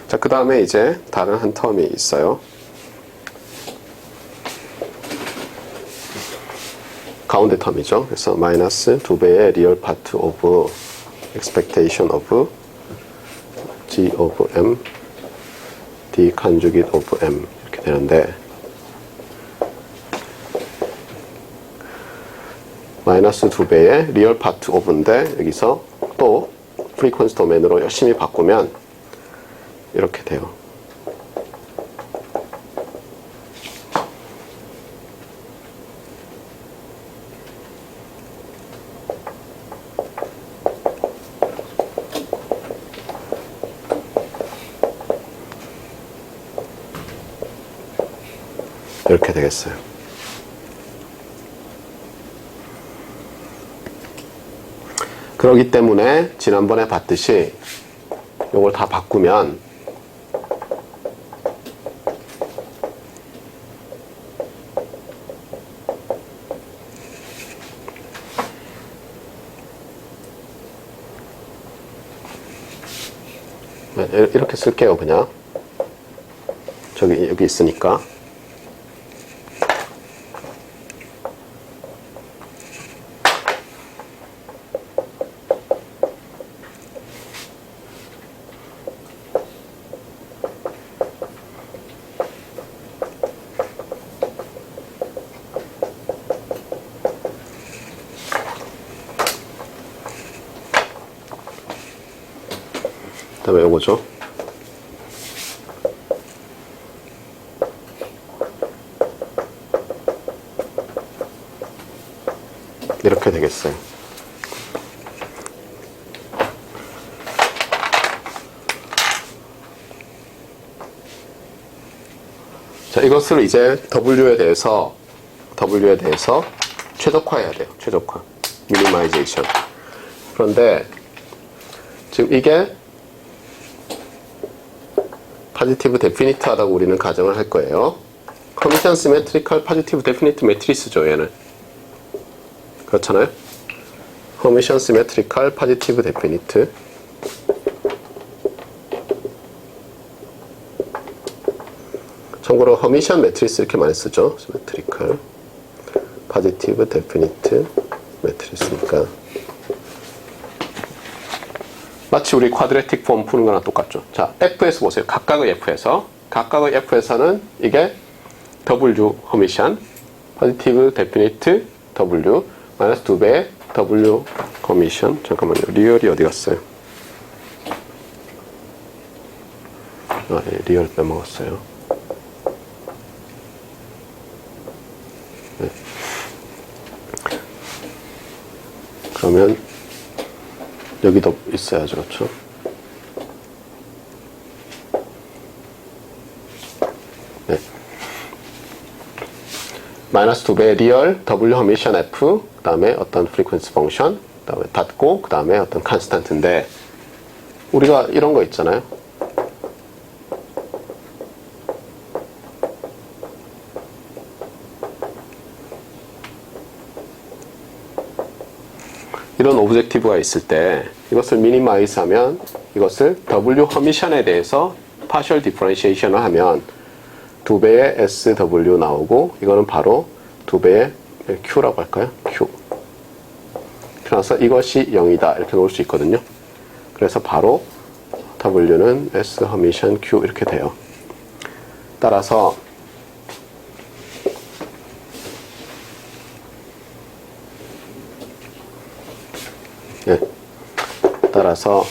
자, 그 다음에 이제 다른 한 텀이 있어요. 가운데 텀이죠. 그래서 마이너스 2배의 리얼 파트 오브 expectation of g of m d conjugate of m 이렇게 되는데 마이너스 2배의 리얼 파트 오브인데 여기서 또 프리퀀시 도메인으로 열심히 바꾸면 이렇게 돼요. 이렇게 되겠어요. 그렇기 때문에 지난번에 봤듯이 이걸 다 바꾸면 이렇게 쓸게요. 그냥 여기 있으니까 그 다음에 요거죠. 이렇게 되겠어요. 자, 이것을 이제 W에 대해서 최적화해야 돼요. 최적화. 미니마이제이션. 그런데 지금 이게 파지티브 데피니트하다고 우리는 가정을 할 거예요. 커미션 시메트리컬 파지티브 데피니트 매트리스죠, 얘는. 그렇잖아요? 커미션 시메트리컬 파지티브 데피니트 참고로 허미션 매트리스 이렇게 많이 쓰죠. 시메트리컬, 포지티브, 데피니트 매트리스니까 마치 우리 쿼드레틱 폼 푸는 거랑 똑같죠. 자, F에서 보세요. 각각의 F에서는 이게 W 허미션, 포지티브, 데피니트, W 마이너스 2배의 W 커미션. 잠깐만요. 리얼이 어디 갔어요? 아, 예, 리얼 빼먹었어요. 네. 그러면 여기도 있어야죠. 그렇죠? 네. 마이너스 2배 리얼 W 허미션 F, 그 다음에 어떤 프리퀀시 펑션, 그 다음에 닫고, 그 다음에 어떤 컨스탄트인데, 우리가 이런 거 있잖아요. 이런 오브젝티브가 있을 때 이것을 미니마이즈 하면 이것을 W 허미션에 대해서 파셜 디퍼런시에이션을 하면 2배의 SW 나오고 이거는 바로 2배의 Q라고 할까요? Q. 그래서 이것이 0이다 이렇게 놓을 수 있거든요. 그래서 바로 W는 S 허미션 Q 이렇게 돼요. 따라서 예. 따라서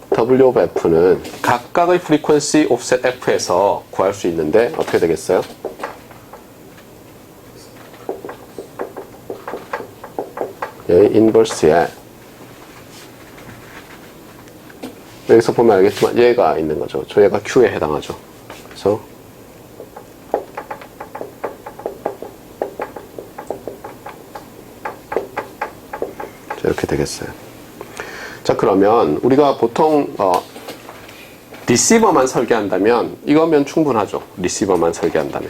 W of F는 각각의 frequency offset F에서 구할 수 있는데 어떻게 되겠어요? 예, 인버스에 여기서 보면 알겠지만 얘가 있는 거죠. 저 얘가 Q에 해당하죠. 그래서 이렇게 되겠어요. 자, 그러면 우리가 보통 리시버만 설계한다면 이거면 충분하죠. 리시버만 설계한다면.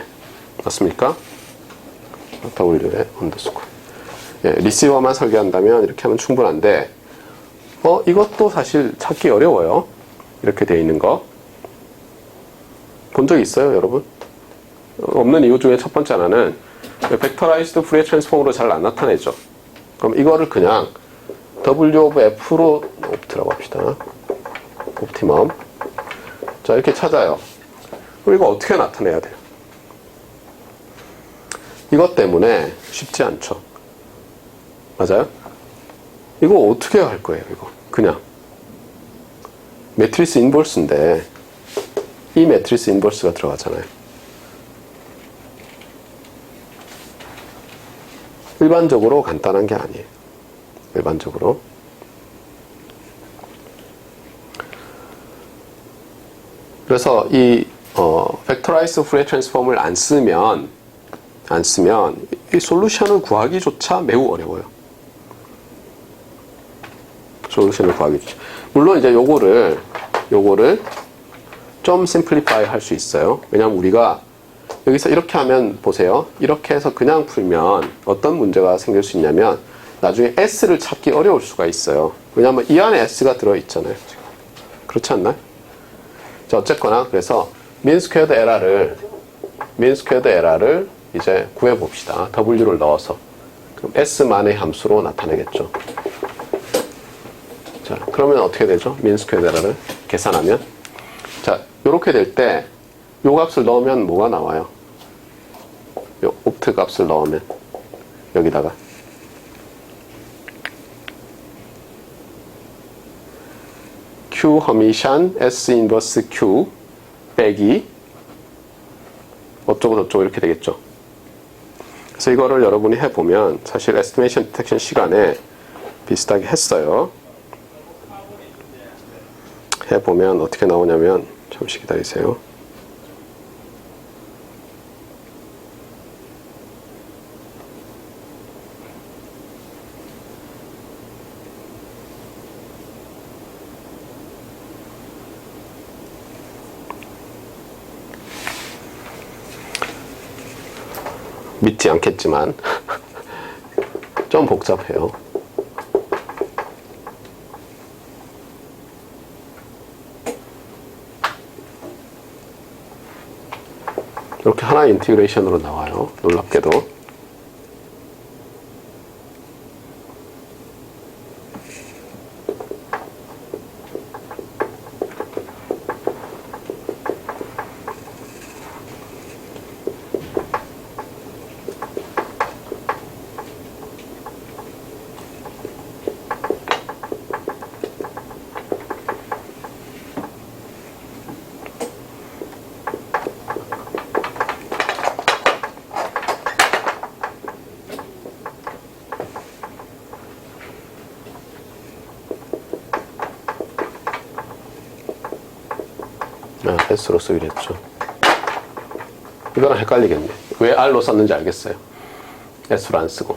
맞습니까? W의 언더스코어. 예, 리시버만 설계한다면 이렇게 하면 충분한데 이것도 사실 찾기 어려워요. 이렇게 돼 있는 거. 본 적 있어요, 여러분? 없는 이유 중에 첫 번째 하나는 벡터라이즈드 푸리에 트랜스폼으로 잘 안 나타내죠. 그럼 이거를 그냥 W of F로 옵트라고 합시다. 옵티멈. 자, 이렇게 찾아요. 그럼 이거 어떻게 나타내야 돼요? 이것 때문에 쉽지 않죠. 맞아요? 이거 어떻게 할 거예요, 이거? 그냥. 매트리스 인버스인데, 이 매트리스 인버스가 들어가잖아요. 일반적으로 간단한 게 아니에요. 일반적으로. 그래서 이 벡터라이즈 푸리에 트랜스폼을 안 쓰면 이 솔루션을 구하기조차 매우 어려워요. 솔루션을 구하기조차. 물론 이제 요거를 좀 심플리파이 할 수 있어요. 왜냐면 우리가 여기서 이렇게 하면 보세요. 이렇게 해서 그냥 풀면 어떤 문제가 생길 수 있냐면 나중에 S를 찾기 어려울 수가 있어요. 왜냐하면 이 안에 S가 들어있잖아요. 그렇지 않나요? 자, 어쨌거나 그래서 민 스퀘어드 에러를 이제 구해봅시다. W를 넣어서. 그럼 S만의 함수로 나타내겠죠. 자, 그러면 어떻게 되죠? 민 스퀘어드 에러를 계산하면. 자, 요렇게 될 때 요 값을 넣으면 뭐가 나와요? 요 옵트 값을 넣으면 여기다가 Q 허미션 S 인버스 Q 빼기 어쩌고 저쩌고 이렇게 되겠죠. 그래서 이거를 여러분이 해보면 사실 에스티메이션 디텍션 시간에 비슷하게 했어요. 해보면 어떻게 나오냐면 잠시 기다리세요. 믿지 않겠지만 좀 복잡해요. 이렇게 하나의 인티그레이션으로 나와요. 놀랍게도. S로 쓰기로 했죠. 이거랑 헷갈리겠네. 왜 R로 썼는지 알겠어요. S로 안 쓰고.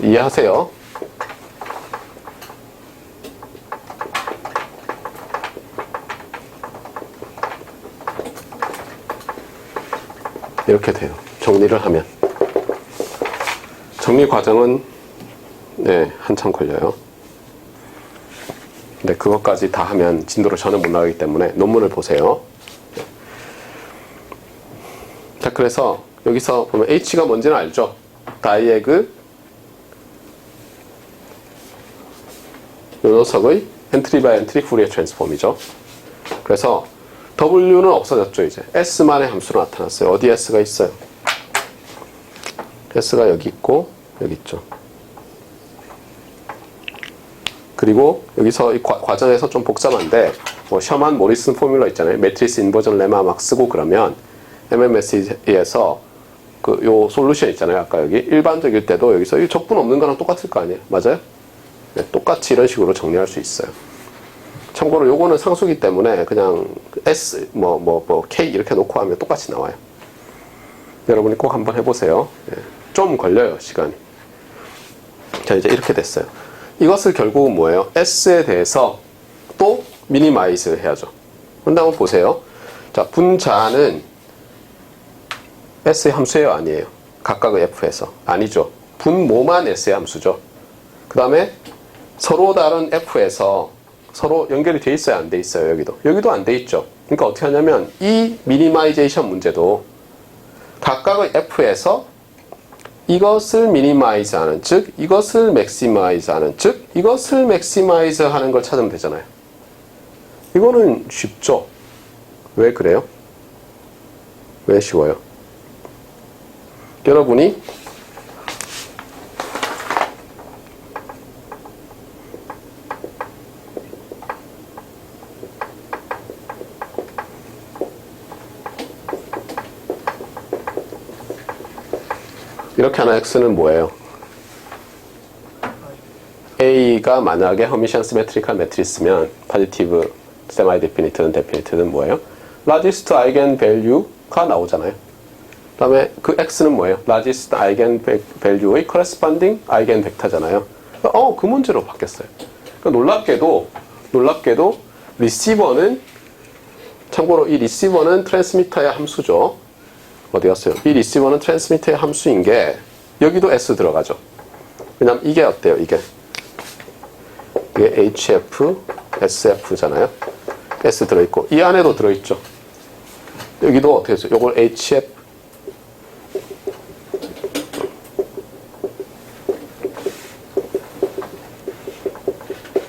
이해하세요? 이렇게 돼요. 정리를 하면. 정리 과정은 네, 한참 걸려요. 근데 그것까지 다 하면 진도를 전혀 못 나가기 때문에 논문을 보세요. 자, 그래서 여기서 보면 H가 뭔지는 알죠? 다이에그 요 녀석의 엔트리 바이 엔트리 후리에 트랜스폼이죠. 그래서 W는 없어졌죠. 이제 S만의 함수로 나타났어요. 어디 S가 있어요? S가 여기 있고 여기 있죠. 그리고 여기서 이 과정에서 좀 복잡한데 뭐 셔만 모리슨 포뮬러 있잖아요. 매트리스 인버전 레마 막 쓰고 그러면 MMS에서 그 요 솔루션 있잖아요. 아까 여기 일반적일 때도 여기서 이 적분 없는 거랑 똑같을 거 아니에요. 맞아요? 네, 똑같이 이런 식으로 정리할 수 있어요. 참고로 요거는 상수기 때문에 그냥 S K 이렇게 놓고 하면 똑같이 나와요. 여러분이 꼭 한번 해보세요. 네, 좀 걸려요, 시간이. 자, 이제 이렇게 됐어요. 이것을 결국은 뭐예요? S에 대해서 또 미니마이즈 해야죠. 그런데 한번 보세요. 자, 분자는 S의 함수예요? 아니에요? 각각의 F에서. 아니죠. 분모만 S의 함수죠. 그 다음에 서로 다른 F에서 서로 연결이 돼 있어요? 안 돼 있어요? 여기도. 여기도 안 돼 있죠. 그러니까 어떻게 하냐면 이 미니마이제이션 문제도 각각의 F에서 이것을 미니마이즈 하는, 즉 이것을 맥시마이즈 하는, 즉 이것을 맥시마이즈 하는 걸 찾으면 되잖아요. 이거는 쉽죠. 왜 그래요? 왜 쉬워요? 여러분이 이렇게 하나 X는 뭐예요? A가 만약에 허미션 시메트리컬 매트리스면 파지티브, 세마이 데피니트든 데피니트든 뭐예요? 라지스트 아이겐 밸류가 나오잖아요. 그 다음에 그 X는 뭐예요? 라지스트 아이겐 밸류의 커레스펀딩 아이겐 벡터잖아요. 그 문제로 바뀌었어요. 그러니까 놀랍게도 리시버는, 참고로 이 리시버는 트랜스미터의 함수죠. 어디 갔어요? 이 리시버는 트랜스미터의 함수인 게 여기도 S 들어가죠. 왜냐면 이게 어때요? 이게 HF, SF잖아요. S 들어있고 이 안에도 들어있죠. 여기도 어떻게 해서 요걸 HF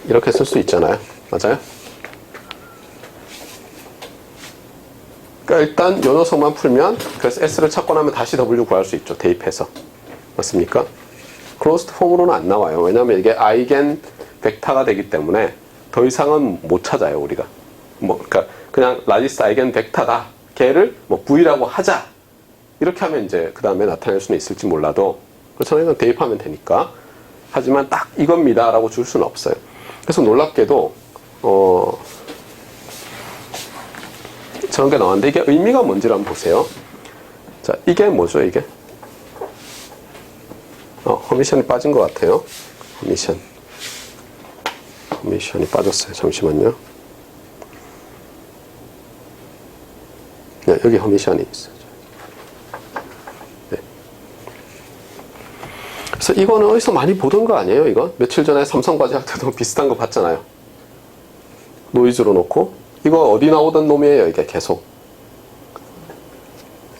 이렇게 쓸 수 있잖아요. 맞아요? 그러니까 일단 요 녀석만 풀면 그래서 S를 찾고 나면 다시 W 구할 수 있죠. 대입해서. 맞습니까? 클로스드 폼으로는 안 나와요. 왜냐하면 이게 아이겐 벡터가 되기 때문에 더 이상은 못 찾아요. 우리가. 그러니까 그냥 라지스 아이겐 벡터다. 걔를 뭐 V라고 하자. 이렇게 하면 이제 그 다음에 나타낼 수는 있을지 몰라도 그렇잖아요. 이건 대입하면 되니까. 하지만 딱 이겁니다. 라고 줄 수는 없어요. 그래서 놀랍게도 저런 게 나왔는데 이게 의미가 뭔지를 한번 보세요. 자, 이게 뭐죠, 이게? 허미션이 빠진 것 같아요. 허미션이 빠졌어요. 잠시만요. 네, 여기 허미션이 있어요. 네. 그래서 이거는 어디서 많이 보던 거 아니에요, 이거? 며칠 전에 삼성과제 할 때도 비슷한 거 봤잖아요. 노이즈로 놓고. 이거 어디 나오던 놈이에요, 이게 계속.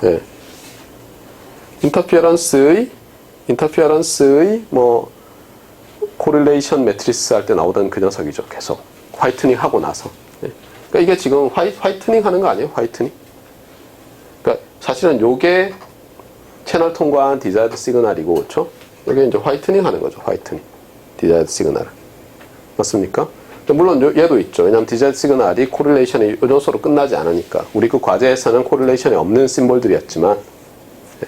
예. 인터피어런스의 뭐 코릴레이션 매트리스 할 때 나오던 그 녀석이죠. 계속 화이트닝 하고 나서. 예. 그러니까 이게 지금 화이트닝 하는 거 아니에요? 화이트닝. 그러니까 사실은 요게 채널 통과한 디자이어드 시그널이고, 그렇죠? 이게 이제 화이트닝 하는 거죠. 화이트닝. 디자이어드 시그널. 맞습니까? 물론 얘도 있죠. 왜냐하면 디자이어드 시그널이 코릴레이션이 이 요소로 끝나지 않으니까. 우리 그 과제에서는 코릴레이션이 없는 심볼들이었지만, 예.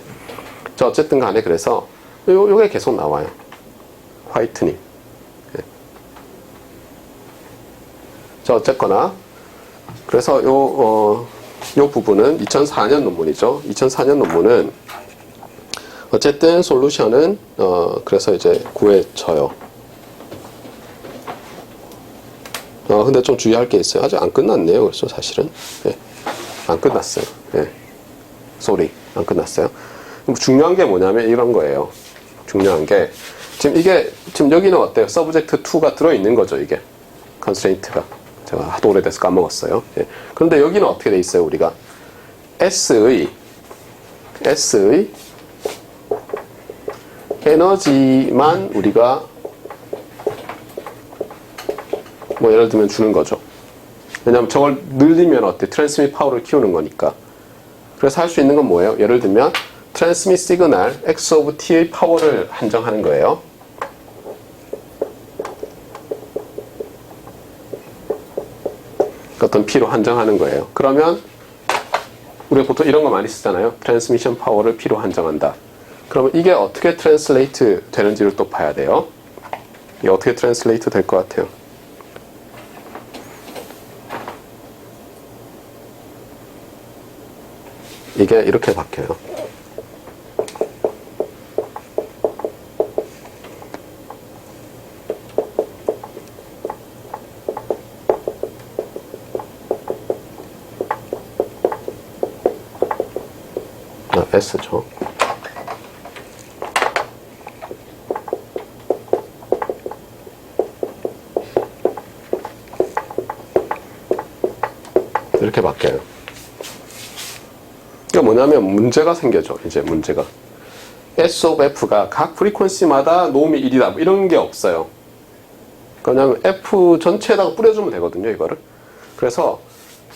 자, 어쨌든 간에 그래서 요게 계속 나와요. 화이트닝. 예. 자, 어쨌거나 그래서 요 부분은 2004년 논문이죠. 2004년 논문은 어쨌든 솔루션은 그래서 이제 구해져요. 근데 좀 주의할 게 있어요. 아직 안 끝났네요. 그래서 사실은. 예. 안 끝났어요. 예. 소리. 안 끝났어요. 중요한 게 뭐냐면 이런 거예요. 중요한 게 지금 여기는 어때요? 서브젝트 2가 들어있는 거죠, 이게. 컨스트레인트가. 제가 하도 오래돼서 까먹었어요. 예. 그런데 여기는 어떻게 돼 있어요, 우리가? S의 에너지만 우리가 뭐 예를 들면 주는 거죠. 왜냐하면 저걸 늘리면 어때? 트랜스밋 파워를 키우는 거니까. 그래서 할 수 있는 건 뭐예요? 예를 들면 트랜스밋 시그널 X 오브 T의 파워를 한정하는 거예요. 어떤 P로 한정하는 거예요. 그러면 우리가 보통 이런 거 많이 쓰잖아요. 트랜스미션 파워를 P로 한정한다. 그러면 이게 어떻게 트랜슬레이트 되는지를 또 봐야 돼요. 이게 어떻게 트랜슬레이트 될 것 같아요? 이게 이렇게 바뀌어요. S죠. 이렇게 바뀌어요. 그러니까 뭐냐면 문제가 생겨져. 이제 문제가 S of F가 각 프리퀀시마다 노음이 1이다 뭐 이런 게 없어요. 그냥 F 전체에다가 뿌려주면 되거든요, 이거를. 그래서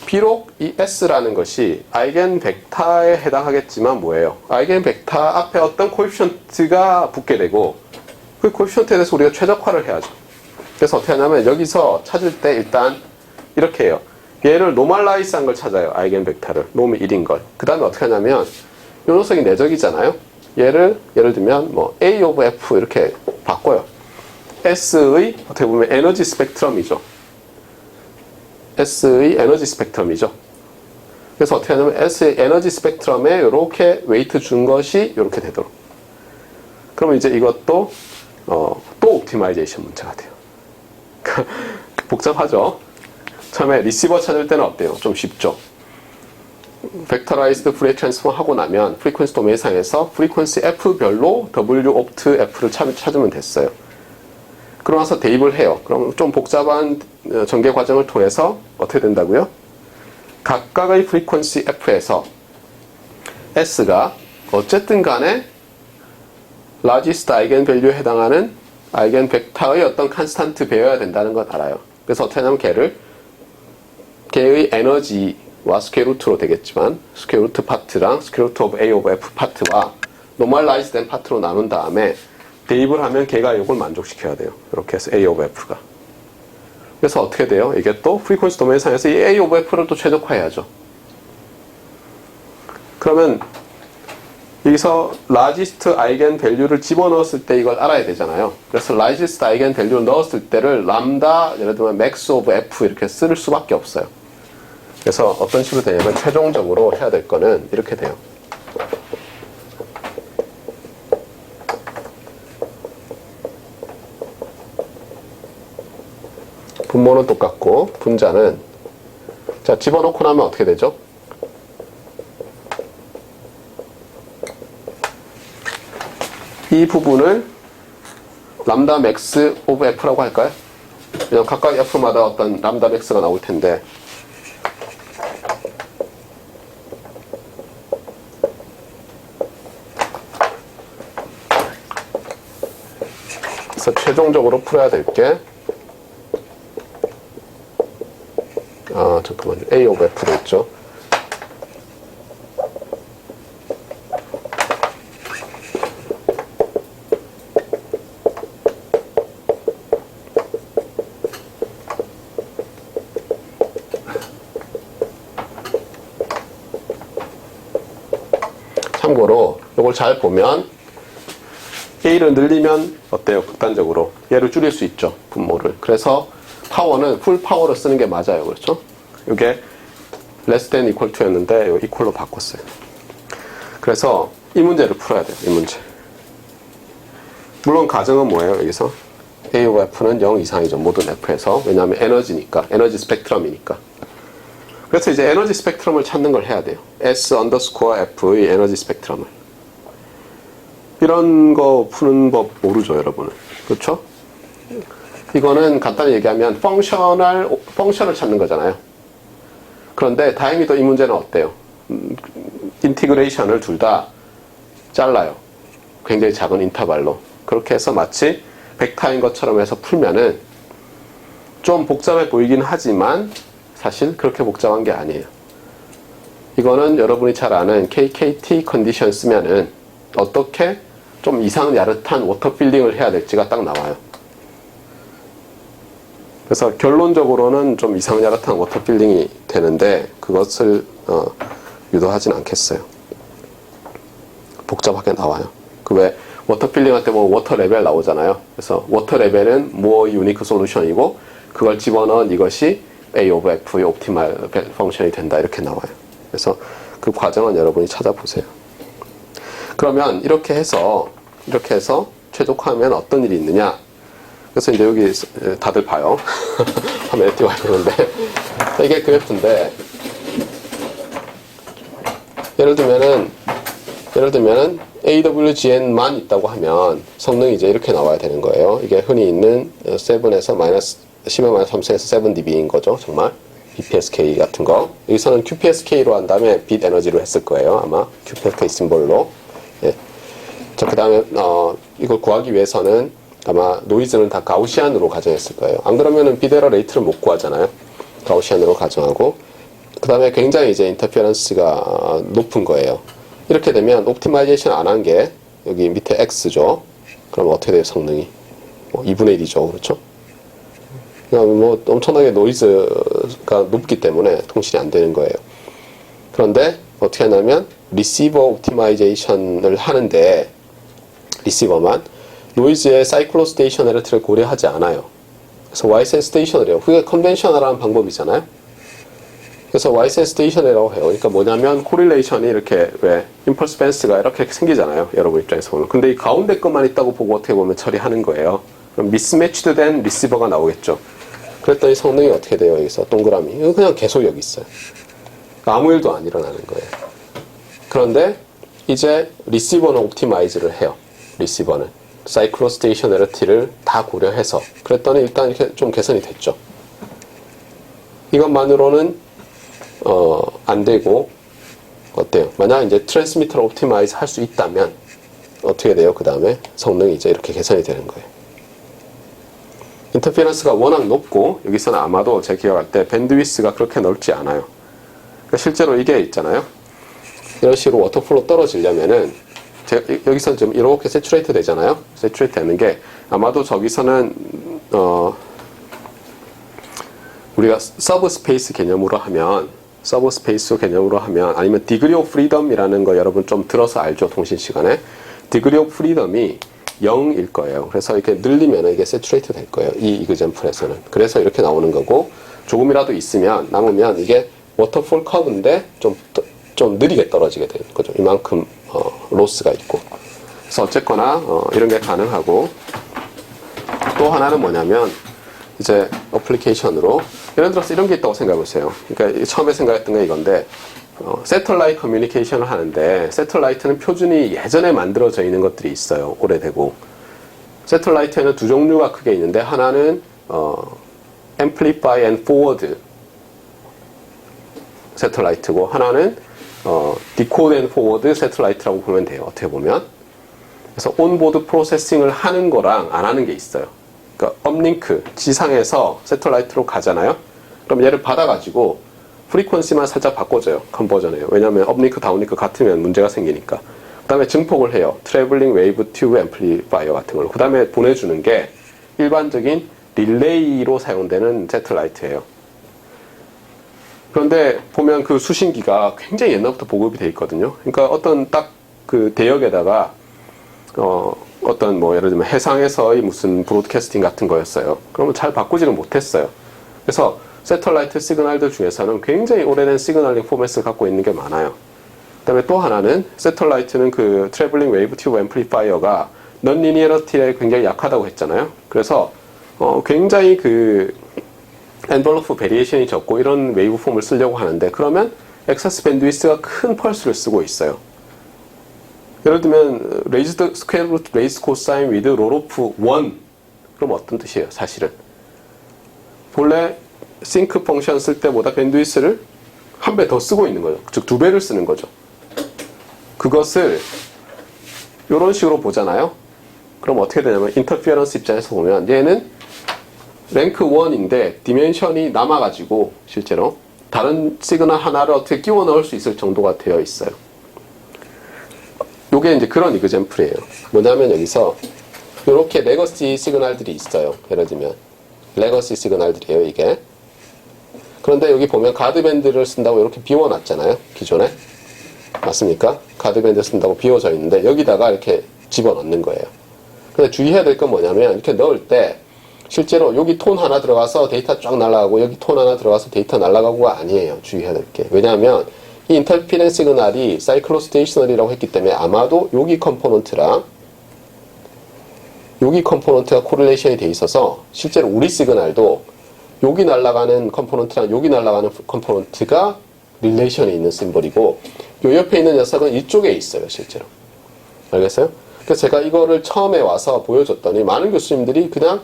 비록 이 S라는 것이 아이겐 벡터에 해당하겠지만 뭐예요? 아이겐 벡터 앞에 어떤 코에피션트가 붙게 되고 그 코에피션트에 대해서 우리가 최적화를 해야죠. 그래서 어떻게 하냐면 여기서 찾을 때 일단 이렇게 해요. 얘를 노멀라이즈한 걸 찾아요. 아이겐 벡터를. 놈이 1인 걸. 그 다음에 어떻게 하냐면 요 녀석이 내적이잖아요. 얘를 예를 들면 뭐 A of F 이렇게 바꿔요. S의 어떻게 보면 에너지 스펙트럼이죠. S의 에너지 스펙트럼이죠. 그래서 어떻게 하냐면 S의 에너지 스펙트럼에 이렇게 웨이트 준 것이 이렇게 되도록. 그러면 이제 이것도 또 옵티마이제이션 문제가 돼요. 복잡하죠. 처음에 리시버 찾을 때는 어때요? 좀 쉽죠. 벡터라이즈드 푸리에 트랜스폼 하고 나면 프리퀀시 도메인상에서 프리퀀시 F별로 W 오프트 F를 찾으면 됐어요. 그러고 나서 대입을 해요. 그럼 좀 복잡한 전개 과정을 통해서 어떻게 된다고요? 각각의 프리퀀시 F에서 S가 어쨌든 간에 largest 아이겐 밸류에 해당하는 아이겐 벡터의 어떤 컨스탄트 배워야 된다는 걸 알아요. 그래서 어떻게 하냐면 걔의 에너지와 스퀘어 루트로 되겠지만 스퀘어 루트 파트랑 스퀘어 루트 오브 A 오브 F 파트와 노멀라이즈 된 파트로 나눈 다음에 대입을 하면 걔가 이걸 만족시켜야 돼요. 이렇게 해서 A 오브 F가. 그래서 어떻게 돼요? 이게 또 프리퀀시 도메인상에서 이 A 오브 F를 또 최적화해야죠. 그러면 여기서 largest 아이겐 밸류를 집어넣었을 때 이걸 알아야 되잖아요. 그래서 largest 아이겐 밸류를 넣었을 때를 람다 예를 들면 max of F 이렇게 쓸 수밖에 없어요. 그래서 어떤 식으로 되냐면 최종적으로 해야 될 거는 이렇게 돼요. 분모는 똑같고 분자는 자 집어넣고 나면 어떻게 되죠? 이 부분을 람다 맥스 오브 F라고 할까요? 그냥 각각 F마다 어떤 람다 맥스가 나올 텐데 최종적으로 풀어야 될 게 잠깐만요. A of F도 있죠. 참고로 이걸 잘 보면 A를 늘리면 어때요? 극단적으로 얘를 줄일 수 있죠. 분모를. 그래서 파워는 풀 파워로 쓰는 게 맞아요. 그렇죠? 이게 less than equal to였는데 이 equal로 바꿨어요. 그래서 이 문제를 풀어야 돼요. 이 문제. 물론 가정은 뭐예요? 여기서 A of F는 0 이상이죠. 모든 F에서. 왜냐하면 에너지니까. 에너지 스펙트럼이니까. 그래서 이제 에너지 스펙트럼을 찾는 걸 해야 돼요. S underscore F의 에너지 스펙트럼을. 이런 거 푸는 법 모르죠, 여러분은. 그렇죠? 이거는 간단히 얘기하면 펑션을 찾는 거잖아요. 그런데 다행히도 이 문제는 어때요? 인티그레이션을 둘 다 잘라요. 굉장히 작은 인터벌로. 그렇게 해서 마치 벡터인 것처럼 해서 풀면은 좀 복잡해 보이긴 하지만 사실 그렇게 복잡한 게 아니에요. 이거는 여러분이 잘 아는 KKT 컨디션 쓰면은 어떻게 좀 이상 야릇한 워터 필링을 해야 될지가 딱 나와요. 그래서 결론적으로는 좀 이상 야릇한 워터 필링이 되는데 그것을 유도하진 않겠어요. 복잡하게 나와요. 그 왜 워터 필링 할 때 뭐 워터 레벨 나오잖아요. 그래서 워터 레벨은 more unique solution이고 그걸 집어넣은 이것이 A of F의 옵티멀 펑션이 된다 이렇게 나와요. 그래서 그 과정은 여러분이 찾아보세요. 그러면 이렇게 해서 최적화하면 어떤 일이 있느냐? 그래서 이제 여기 다들 봐요. 화면에 띄워야 되는데 이게 그래프인데 예를 들면은 AWGN만 있다고 하면 성능이 이제 이렇게 나와야 되는 거예요. 이게 흔히 있는 7에서 마이너스 10의 3승에서 7dB인 거죠. 정말 BPSK 같은 거. 여기서는 QPSK로 한 다음에 빛 에너지로 했을 거예요. 아마 QPSK 심볼로. 예. 자, 그 다음에 이걸 구하기 위해서는 아마 노이즈는 다 가우시안으로 가정했을 거예요. 안 그러면은 비데러 레이트를 못 구하잖아요. 가우시안으로 가정하고 그 다음에 굉장히 이제 인터페런스가 높은 거예요. 이렇게 되면 옵티마이제이션 안 한 게 여기 밑에 X죠. 그럼 어떻게 돼요? 성능이 2분의 1이죠. 그렇죠? 뭐 엄청나게 노이즈가 높기 때문에 통신이 안 되는 거예요. 그런데 어떻게 하냐면 리시버 옵티마이제이션을 하는데 리시버만 노이즈의 사이클로스테이션 에러티를 고려하지 않아요. 그래서 와이센 스테이션을 해요. 그게 컨벤셔널한 방법이잖아요. 그래서 와이센 스테이션이라고 해요. 그러니까 뭐냐면 코릴레이션이 이렇게 왜 임펄스 밴스가 이렇게 생기잖아요. 여러분 입장에서 보면. 근데 이 가운데 것만 있다고 보고 어떻게 보면 처리하는 거예요. 그럼 미스매치드 된 리시버가 나오겠죠. 그랬더니 성능이 어떻게 돼요? 여기서 동그라미. 이거 그냥 계속 여기 있어요. 아무 일도 안 일어나는 거예요. 그런데 이제 리시버는 옵티마이즈를 해요. 리시버는 사이클로스테이션 에러티를 다 고려해서 그랬더니 일단 이렇게 좀 개선이 됐죠. 이것만으로는 안 되고 어때요? 만약 이제 트랜스미터를 옵티마이즈 할 수 있다면 어떻게 돼요? 그 다음에 성능이 이제 이렇게 개선이 되는 거예요. 인터페런스가 워낙 높고 여기서는 아마도 제가 기억할 때 밴드위스가 그렇게 넓지 않아요. 그러니까 실제로 이게 있잖아요. 이런 식으로 워터플로 떨어지려면은 여기서는 좀 이렇게 세츄레이트 되잖아요. 세츄레이트 되는 게 아마도 저기서는 우리가 서브 스페이스 개념으로 하면 아니면 디그리 오브 프리덤이라는 거 여러분 좀 들어서 알죠? 통신 시간에 디그리 오브 프리덤이 0일 거예요. 그래서 이렇게 늘리면 이게 세츄레이트 될 거예요. 이 이그젠플에서는. 그래서 이렇게 나오는 거고 조금이라도 있으면 남으면 이게 워터폴 커브인데 좀 느리게 떨어지게 되는 거죠. 이만큼 로스가 있고. 그래서 어쨌거나 이런 게 가능하고 또 하나는 뭐냐면 이제 어플리케이션으로 예를 들어서 이런 게 있다고 생각해 보세요. 그러니까 처음에 생각했던 게 이건데 새틀라이트 커뮤니케이션을 하는데 새틀라이트는 표준이 예전에 만들어져 있는 것들이 있어요. 오래되고 새틀라이트에는 두 종류가 크게 있는데 하나는 Amplify and Forward 새틀라이트고 하나는 Decode and Forward 새틀라이트라고 보면 돼요. 어떻게 보면 그래서 온보드 프로세싱을 하는 거랑 안 하는 게 있어요. 그러니까 업링크, 지상에서 새틀라이트로 가잖아요. 그럼 얘를 받아가지고 프리퀀시만 살짝 바꿔줘요. 컨버전해요. 왜냐하면 업링크, 다운링크 같으면 문제가 생기니까. 그 다음에 증폭을 해요. 트래블링 웨이브 튜브 앰플리파이어 같은 걸로. 그 다음에 보내주는 게 일반적인 릴레이로 사용되는 새틀라이트예요. 그런데 보면 그 수신기가 굉장히 옛날부터 보급이 돼 있거든요. 그러니까 어떤 딱 그 대역에다가 어떤 뭐 예를 들면 해상에서의 무슨 브로드캐스팅 같은 거였어요. 그러면 잘 바꾸지는 못했어요. 그래서 새틀라이트 시그널들 중에서는 굉장히 오래된 시그널링 포맷을 갖고 있는 게 많아요. 그 다음에 또 하나는 새틀라이트는 그 트래블링 웨이브 튜브 앰플리파이어가 넌리니어리티에 굉장히 약하다고 했잖아요. 그래서 굉장히 그 엔벨로프 베리에이션이 적고 이런 웨이브 폼을 쓰려고 하는데 그러면 엑세스 밴드위스가 큰 펄스를 쓰고 있어요. 예를 들면 레이즈드 스퀘어 루트 레이즈 코사인 위드 롤오프 1 그럼 어떤 뜻이에요? 사실은 본래 싱크 펑션 쓸 때보다 밴드위스를 한 배 더 쓰고 있는 거죠. 즉 2배를 쓰는 거죠. 그것을 이런 식으로 보잖아요. 그럼 어떻게 되냐면 인터피어런스 입장에서 보면 얘는 랭크 1인데 디멘션이 남아가지고 실제로 다른 시그널 하나를 어떻게 끼워 넣을 수 있을 정도가 되어 있어요. 요게 이제 그런 이그젬플이에요. 뭐냐면 여기서 이렇게 레거시 시그널들이 있어요. 예를 들면 레거시 시그널들이에요, 이게. 그런데 여기 보면 가드밴드를 쓴다고 이렇게 비워놨잖아요, 기존에. 맞습니까? 가드밴드 쓴다고 비워져 있는데 여기다가 이렇게 집어넣는 거예요. 근데 주의해야 될 건 뭐냐면 이렇게 넣을 때 실제로 여기 톤 하나 들어가서 데이터 쫙 날아가고 여기 톤 하나 들어가서 데이터 날아가고가 아니에요. 주의해야 될 게. 왜냐하면 이 인터피렌스 시그널이 사이클로스테이셔널이라고 했기 때문에 아마도 여기 컴포넌트랑 여기 컴포넌트가 코릴레이션이 돼 있어서 실제로 우리 시그널도 여기 날아가는 컴포넌트랑 여기 날아가는 컴포넌트가 릴레이션이 있는 심볼이고 요 옆에 있는 녀석은 이쪽에 있어요, 실제로. 알겠어요? 그래서 제가 이거를 처음에 와서 보여줬더니 많은 교수님들이 그냥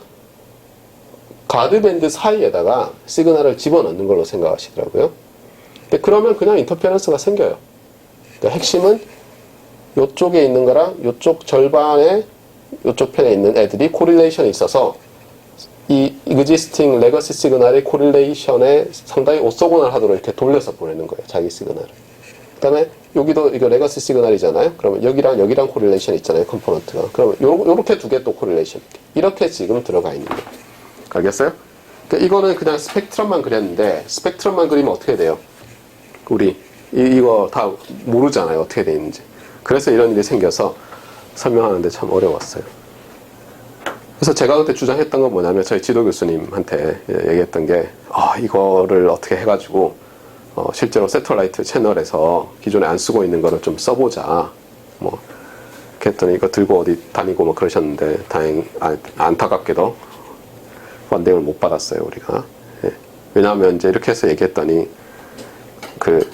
가드밴드 사이에다가 시그널을 집어넣는 걸로 생각하시더라고요. 근데 그러면 그냥 인터페런스가 생겨요. 그러니까 핵심은 이쪽에 있는 거랑 이쪽 절반의 이쪽 편에 있는 애들이 코릴레이션이 있어서 이 existing legacy 시그널의 코릴레이션에 상당히 오소곤을 하도록 이렇게 돌려서 보내는 거예요. 자기 시그널을. 그 다음에 여기도 이거 레거시 시그널이잖아요. 그러면 여기랑 코릴레이션 있잖아요. 컴포넌트가. 그러면 요렇게 두 개 또 코릴레이션. 이렇게 지금 들어가 있는 거예요. 알겠어요? 그러니까 이거는 그냥 스펙트럼만 그렸는데 스펙트럼만 그리면 어떻게 돼요? 우리 이거 다 모르잖아요. 어떻게 돼 있는지. 그래서 이런 일이 생겨서 설명하는데 참 어려웠어요. 그래서 제가 그때 주장했던 건 뭐냐면 저희 지도 교수님한테 얘기했던 게 이거를 어떻게 해가지고 실제로 새틀라이트 채널에서 기존에 안 쓰고 있는 거를 좀 써보자. 뭐 그랬더니 이거 들고 어디 다니고 뭐 그러셨는데 안타깝게도 펀딩을 못 받았어요, 우리가. 예. 왜냐하면 이제 이렇게 해서 얘기했더니 그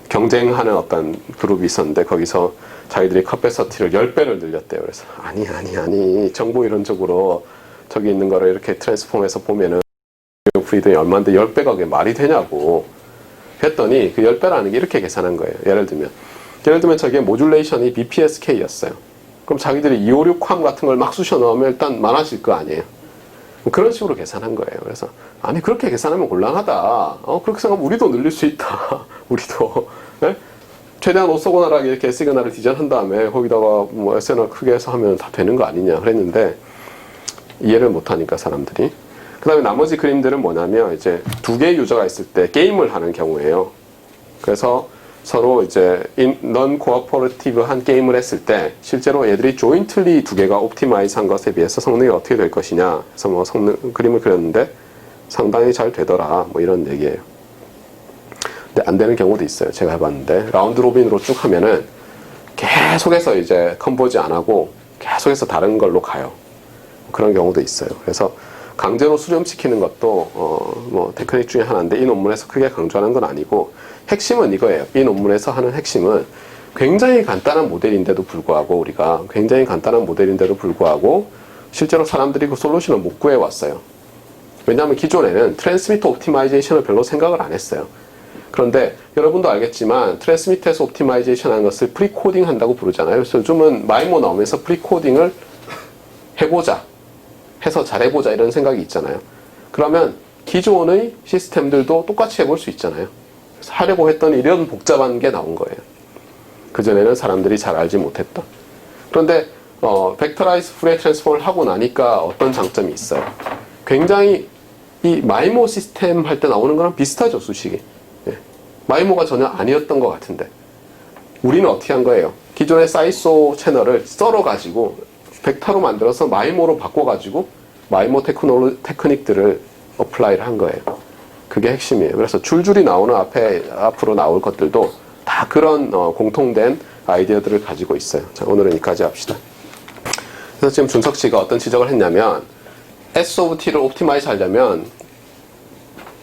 경쟁하는 어떤 그룹이 있었는데 거기서 자기들이 커패서티를 10배를 늘렸대요. 그래서 아니 정보 이론적으로 저기 있는 거를 이렇게 트랜스폼해서 보면은 프리덤이 얼마인데 10배가 그게 말이 되냐고 했더니 그 10배라는 게 이렇게 계산한 거예요. 예를 들면 저게 모듈레이션이 BPSK였어요. 그럼 자기들이 256함 같은 걸 막 쑤셔 넣으면 일단 많아질 거 아니에요. 그런 식으로 계산한 거예요. 그래서 아니 그렇게 계산하면 곤란하다. 그렇게 생각하면 우리도 늘릴 수 있다. 우리도 네? 최대한 오소고나라하게 이렇게 시그널을 디자인한 다음에 거기다가 뭐 SNR 크게 해서 하면 다 되는 거 아니냐 그랬는데 이해를 못하니까 사람들이. 그 다음에 나머지 그림들은 뭐냐면 이제 두 개의 유저가 있을 때 게임을 하는 경우예요. 그래서 서로 이제 non cooperative 게임을 했을 때 실제로 얘들이 jointly 두 개가 옵티마이즈 한 것에 비해서 성능이 어떻게 될 것이냐 그래서 뭐 그림을 그렸는데 상당히 잘 되더라 뭐 이런 얘기예요. 근데 안 되는 경우도 있어요. 제가 해봤는데 라운드 로빈으로 쭉 하면은 계속해서 이제 컨버지 안 하고 계속해서 다른 걸로 가요. 그런 경우도 있어요. 그래서 강제로 수렴시키는 것도 뭐 테크닉 중에 하나인데 이 논문에서 크게 강조하는 건 아니고 핵심은 이거예요. 이 논문에서 하는 핵심은 굉장히 간단한 모델인데도 불구하고 우리가 굉장히 간단한 모델인데도 불구하고 실제로 사람들이 그 솔루션을 못 구해왔어요. 왜냐하면 기존에는 트랜스미터 옵티마이제이션을 별로 생각을 안 했어요. 그런데 여러분도 알겠지만 트랜스미터에서 옵티마이제이션 하는 것을 프리코딩 한다고 부르잖아요. 그래서 요즘은 마이모 나오면서 프리코딩을 해보자. 해서 잘해보자 이런 생각이 있잖아요. 그러면 기존의 시스템들도 똑같이 해볼 수 있잖아요. 그래서 하려고 했더니 이런 복잡한 게 나온 거예요. 그전에는 사람들이 잘 알지 못했던. 그런데 벡터라이즈 푸리에 트랜스폼을 하고 나니까 어떤 장점이 있어요. 굉장히 이 마이모 시스템 할 때 나오는 거랑 비슷하죠, 수식이. 예. 마이모가 전혀 아니었던 것 같은데 우리는 어떻게 한 거예요? 기존의 사이소 채널을 썰어가지고 벡터로 만들어서 마이모로 바꿔가지고 마이모 테크닉들을 어플라이를 한 거예요. 그게 핵심이에요. 그래서 줄줄이 나오는 앞으로 나올 것들도 다 그런 공통된 아이디어들을 가지고 있어요. 자, 오늘은 여기까지 합시다. 그래서 지금 준석 씨가 어떤 지적을 했냐면 S of T를 옵티마이즈 하려면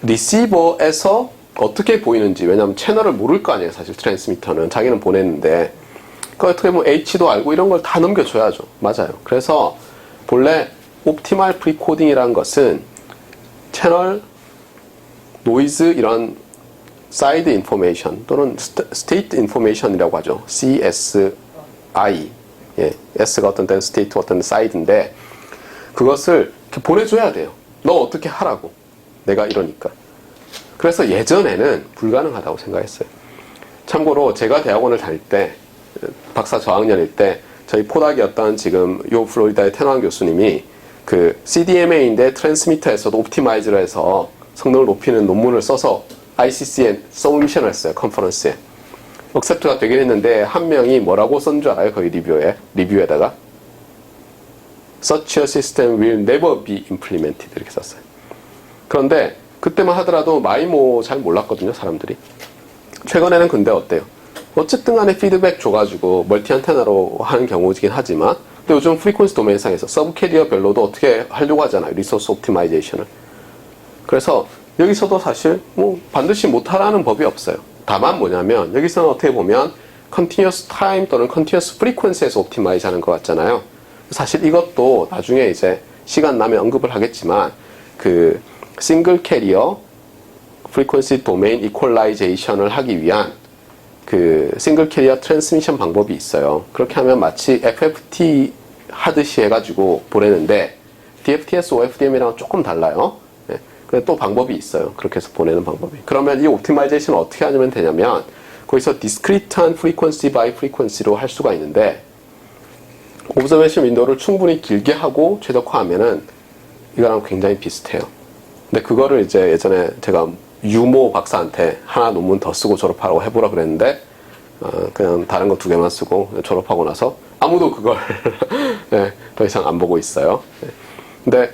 리시버에서 어떻게 보이는지, 왜냐하면 채널을 모를 거 아니에요. 사실 트랜스미터는 자기는 보냈는데 그 어떻게 보면 H도 알고 이런 걸 다 넘겨줘야죠. 맞아요. 그래서 본래 옵티멀 프리코딩이라는 것은 채널 노이즈 이런 사이드 인포메이션 또는 스테이트 인포메이션이라고 하죠. CSI. 예, S가 어떤 때는 스테이트, 어떤 때는 사이드인데 그것을 이렇게 보내줘야 돼요. 너 어떻게 하라고. 내가 이러니까. 그래서 예전에는 불가능하다고 생각했어요. 참고로 제가 대학원을 다닐 때 박사 저학년일 때 저희 포닥이었던 지금 요 플로리다의 테너한 교수님이 그 CDMA인데 트랜스미터에서도 옵티마이즈를 해서 성능을 높이는 논문을 써서 ICC에 서미션을 했어요. 컨퍼런스에. 억셉트가 되긴 했는데 한 명이 뭐라고 쓴 줄 알아요? 거기 리뷰에다가 Such a system will never be implemented 이렇게 썼어요. 그런데 그때만 하더라도 마이모 잘 몰랐거든요, 사람들이. 최근에는 근데 어때요? 어쨌든 간에 피드백 줘가지고 멀티 안테나로 하는 경우이긴 하지만 근데 요즘 프리퀀시 도메인상에서 서브 캐리어별로도 어떻게 하려고 하잖아요. 리소스 옵티마이제이션을. 그래서 여기서도 사실 뭐 반드시 못하라는 법이 없어요. 다만 뭐냐면 여기서는 어떻게 보면 continuous time 또는 continuous frequency에서 옵티마이즈 하는 것 같잖아요. 사실 이것도 나중에 이제 시간 나면 언급을 하겠지만 그 싱글 캐리어 프리퀀시 도메인 이퀄라이제이션을 하기 위한 그 싱글 캐리어 트랜스미션 방법이 있어요. 그렇게 하면 마치 FFT 하듯이 해가지고 보내는데 DFTS, OFDM이랑은 조금 달라요. 네. 근데 또 방법이 있어요. 그렇게 해서 보내는 방법이. 그러면 이 옵티마이제이션을 어떻게 하면 되냐면 거기서 디스크리트한 프리퀀시 바이 프리퀀시로 할 수가 있는데 오브저베이션 윈도우를 충분히 길게 하고 최적화하면은 이거랑 굉장히 비슷해요. 근데 그거를 이제 예전에 제가 유모 박사한테 하나 논문 더 쓰고 졸업하라고 해보라 그랬는데 그냥 다른 거 2개만 쓰고 졸업하고 나서 아무도 그걸 네, 더 이상 안 보고 있어요. 네. 근데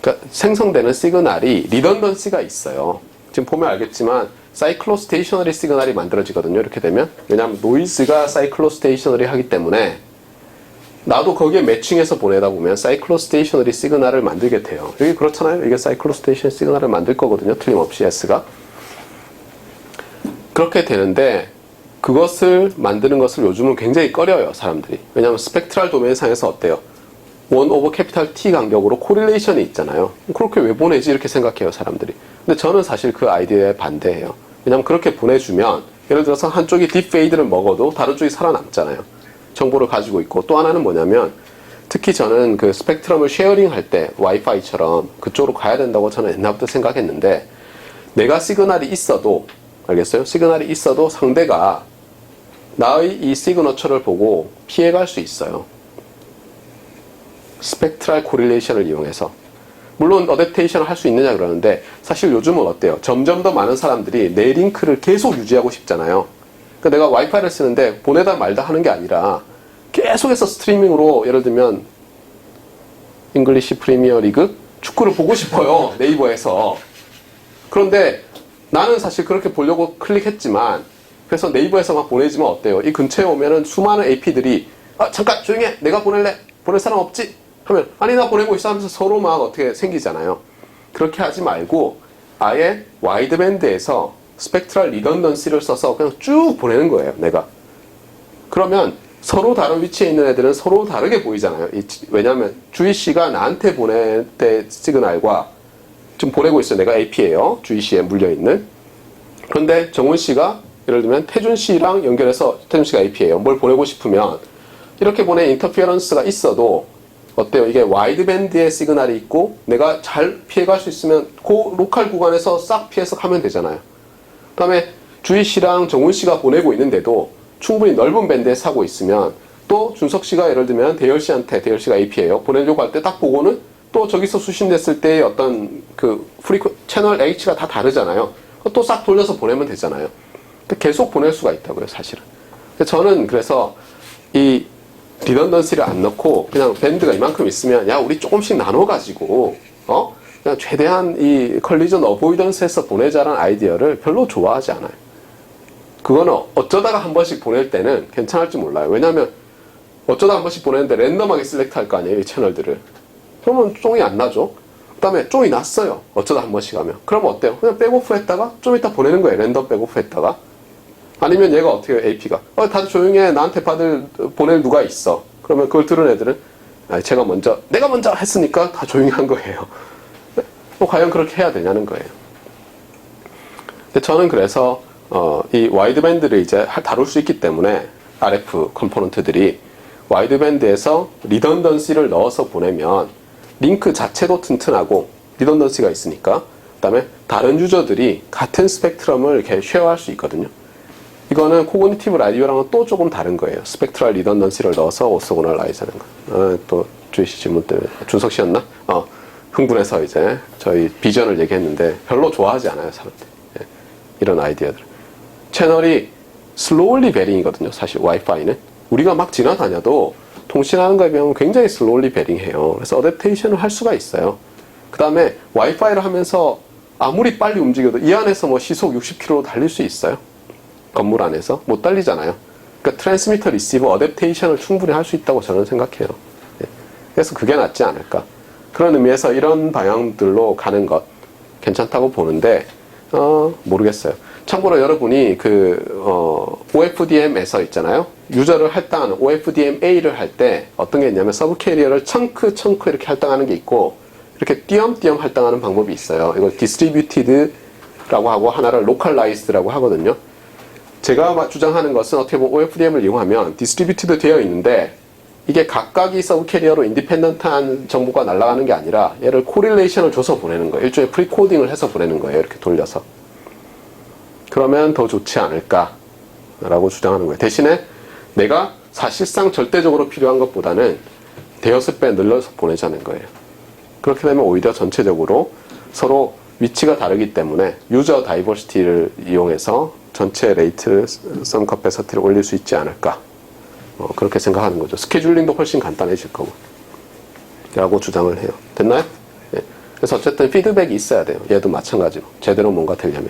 그러니까 생성되는 시그널이 리던던시가 있어요. 지금 보면 알겠지만 사이클로스테이셔너리 시그널이 만들어지거든요. 이렇게 되면 왜냐하면 노이즈가 사이클로스테이셔너리 하기 때문에 나도 거기에 매칭해서 보내다 보면 사이클로스테이셔너리 시그널을 만들게 돼요. 여기 그렇잖아요. 이게 사이클로스테이션 시그널을 만들 거거든요. 틀림없이 S가. 그렇게 되는데 그것을 만드는 것을 요즘은 굉장히 꺼려요. 사람들이. 왜냐하면 스펙트럴 도메인상에서 어때요? 1/캐피탈 T 간격으로 코릴레이션이 있잖아요. 그렇게 왜 보내지? 이렇게 생각해요. 사람들이. 근데 저는 사실 그 아이디어에 반대해요. 왜냐하면 그렇게 보내주면 예를 들어서 한쪽이 딥페이드를 먹어도 다른 쪽이 살아남잖아요. 정보를 가지고 있고 또 하나는 뭐냐면 특히 저는 그 스펙트럼을 쉐어링 할 때 와이파이처럼 그쪽으로 가야 된다고 저는 옛날부터 생각했는데 내가 시그널이 있어도 알겠어요? 시그널이 있어도 상대가 나의 이 시그너처를 보고 피해갈 수 있어요. 스펙트럴 코릴레이션을 이용해서 물론 어댑테이션을 할 수 있느냐 그러는데 사실 요즘은 어때요? 점점 더 많은 사람들이 내 링크를 계속 유지하고 싶잖아요. 그러니까 내가 와이파이를 쓰는데 보내다 말다 하는 게 아니라 계속해서 스트리밍으로 예를 들면 잉글리시 프리미어 리그 축구를 보고 싶어요. 네이버에서. 그런데 나는 사실 그렇게 보려고 클릭했지만 그래서 네이버에서만 보내지만 어때요? 이 근처에 오면은 수많은 AP들이 잠깐 조용히 해. 내가 보낼래. 보낼 사람 없지? 하면 아니 나 보내고 있어 하면서 서로 막 어떻게 생기잖아요. 그렇게 하지 말고 아예 와이드밴드에서 스펙트럴 리던던시를 써서 그냥 쭉 보내는 거예요. 내가. 그러면 서로 다른 위치에 있는 애들은 서로 다르게 보이잖아요. 왜냐하면 주희 씨가 나한테 보낼 때 시그널과 지금 보내고 있어요. 내가 AP예요. 주희 씨에 물려있는. 그런데 정훈 씨가 예를 들면 태준 씨랑 연결해서 태준 씨가 AP예요. 뭘 보내고 싶으면 이렇게 보내 인터피어런스가 있어도 어때요? 이게 와이드밴드의 시그널이 있고 내가 잘 피해갈 수 있으면 그 로컬 구간에서 싹 피해서 가면 되잖아요. 그 다음에 주희 씨랑 정훈 씨가 보내고 있는데도 충분히 넓은 밴드에 사고 있으면 또 준석 씨가 예를 들면 대열 씨한테, 대열 씨가 AP예요. 보내려고 할 때 딱 보고는 또 저기서 수신됐을 때의 어떤 그 채널 H가 다 다르잖아요. 또 싹 돌려서 보내면 되잖아요. 계속 보낼 수가 있다고요, 사실은. 저는 그래서 이 리던던시를 안 넣고 그냥 밴드가 이만큼 있으면 야 우리 조금씩 나눠가지고 그냥 최대한 이 컬리전 어보이던스에서 보내자라는 아이디어를 별로 좋아하지 않아요. 그거는 어쩌다가 한 번씩 보낼 때는 괜찮을지 몰라요. 왜냐하면 어쩌다 한 번씩 보내는데 랜덤하게 셀렉트 할 거 아니에요, 이 채널들을. 그러면 쫑이 안 나죠. 그 다음에 쫑이 났어요, 어쩌다 한 번씩 하면. 그러면 어때요? 그냥 백오프 했다가 좀 이따 보내는 거예요, 랜덤 백오프 했다가. 아니면 얘가 어떻게 해요, AP가 다들 조용히 해, 나한테 보낼 누가 있어. 그러면 그걸 들은 애들은 내가 먼저 했으니까 다 조용히 한 거예요. 과연 그렇게 해야 되냐는 거예요. 근데 저는 그래서 이 와이드밴드를 이제 다룰 수 있기 때문에 RF 컴포넌트들이 와이드밴드에서 리던던시를 넣어서 보내면 링크 자체도 튼튼하고 리던던시가 있으니까, 그 다음에 다른 유저들이 같은 스펙트럼을 이렇게 쉐어할 수 있거든요. 이거는 코그니티브 라디오랑은 또 조금 다른 거예요. 스펙트럴 리던던시를 넣어서 오소고널라이즈 하는 거. 또 주희씨 질문 때문에 준석 씨였나? 흥분해서 이제 저희 비전을 얘기했는데 별로 좋아하지 않아요, 사람들. 예, 이런 아이디어들. 채널이 슬로울리 베링이거든요, 사실 와이파이는. 우리가 막 지나다녀도 통신하는 거에 비하면 굉장히 슬로울리 베링해요. 그래서 어댑테이션을 할 수가 있어요. 그 다음에 와이파이를 하면서 아무리 빨리 움직여도 이 안에서 뭐 시속 60km로 달릴 수 있어요? 건물 안에서? 못 달리잖아요. 그러니까 트랜스미터 리시버 어댑테이션을 충분히 할 수 있다고 저는 생각해요. 예. 그래서 그게 낫지 않을까. 그런 의미에서 이런 방향들로 가는 것 괜찮다고 보는데 모르겠어요. 참고로 여러분이 OFDM에서 있잖아요. 유저를 할당하는 OFDMA를 할 때 어떤 게 있냐면 서브 캐리어를 청크 이렇게 할당하는 게 있고 이렇게 띄엄띄엄 할당하는 방법이 있어요. 이걸 디스트리뷰티드라고 하고 하나를 로컬라이즈드라고 하거든요. 제가 주장하는 것은 어떻게 보면 OFDM을 이용하면 디스트리뷰티드 되어 있는데 이게 각각이 서브 캐리어로 인디펜던트한 정보가 날아가는 게 아니라 얘를 코릴레이션을 줘서 보내는 거예요. 일종의 프리코딩을 해서 보내는 거예요. 이렇게 돌려서. 그러면 더 좋지 않을까라고 주장하는 거예요. 대신에 내가 사실상 절대적으로 필요한 것보다는 대여섯 배 늘려서 보내자는 거예요. 그렇게 되면 오히려 전체적으로 서로 위치가 다르기 때문에 유저 다이버시티를 이용해서 전체 레이트 썸 커패서티를 올릴 수 있지 않을까, 그렇게 생각하는 거죠. 스케줄링도 훨씬 간단해질 거고 라고 주장을 해요. 됐나요? 예. 그래서 어쨌든 피드백이 있어야 돼요. 얘도 마찬가지로 제대로 뭔가 되려면.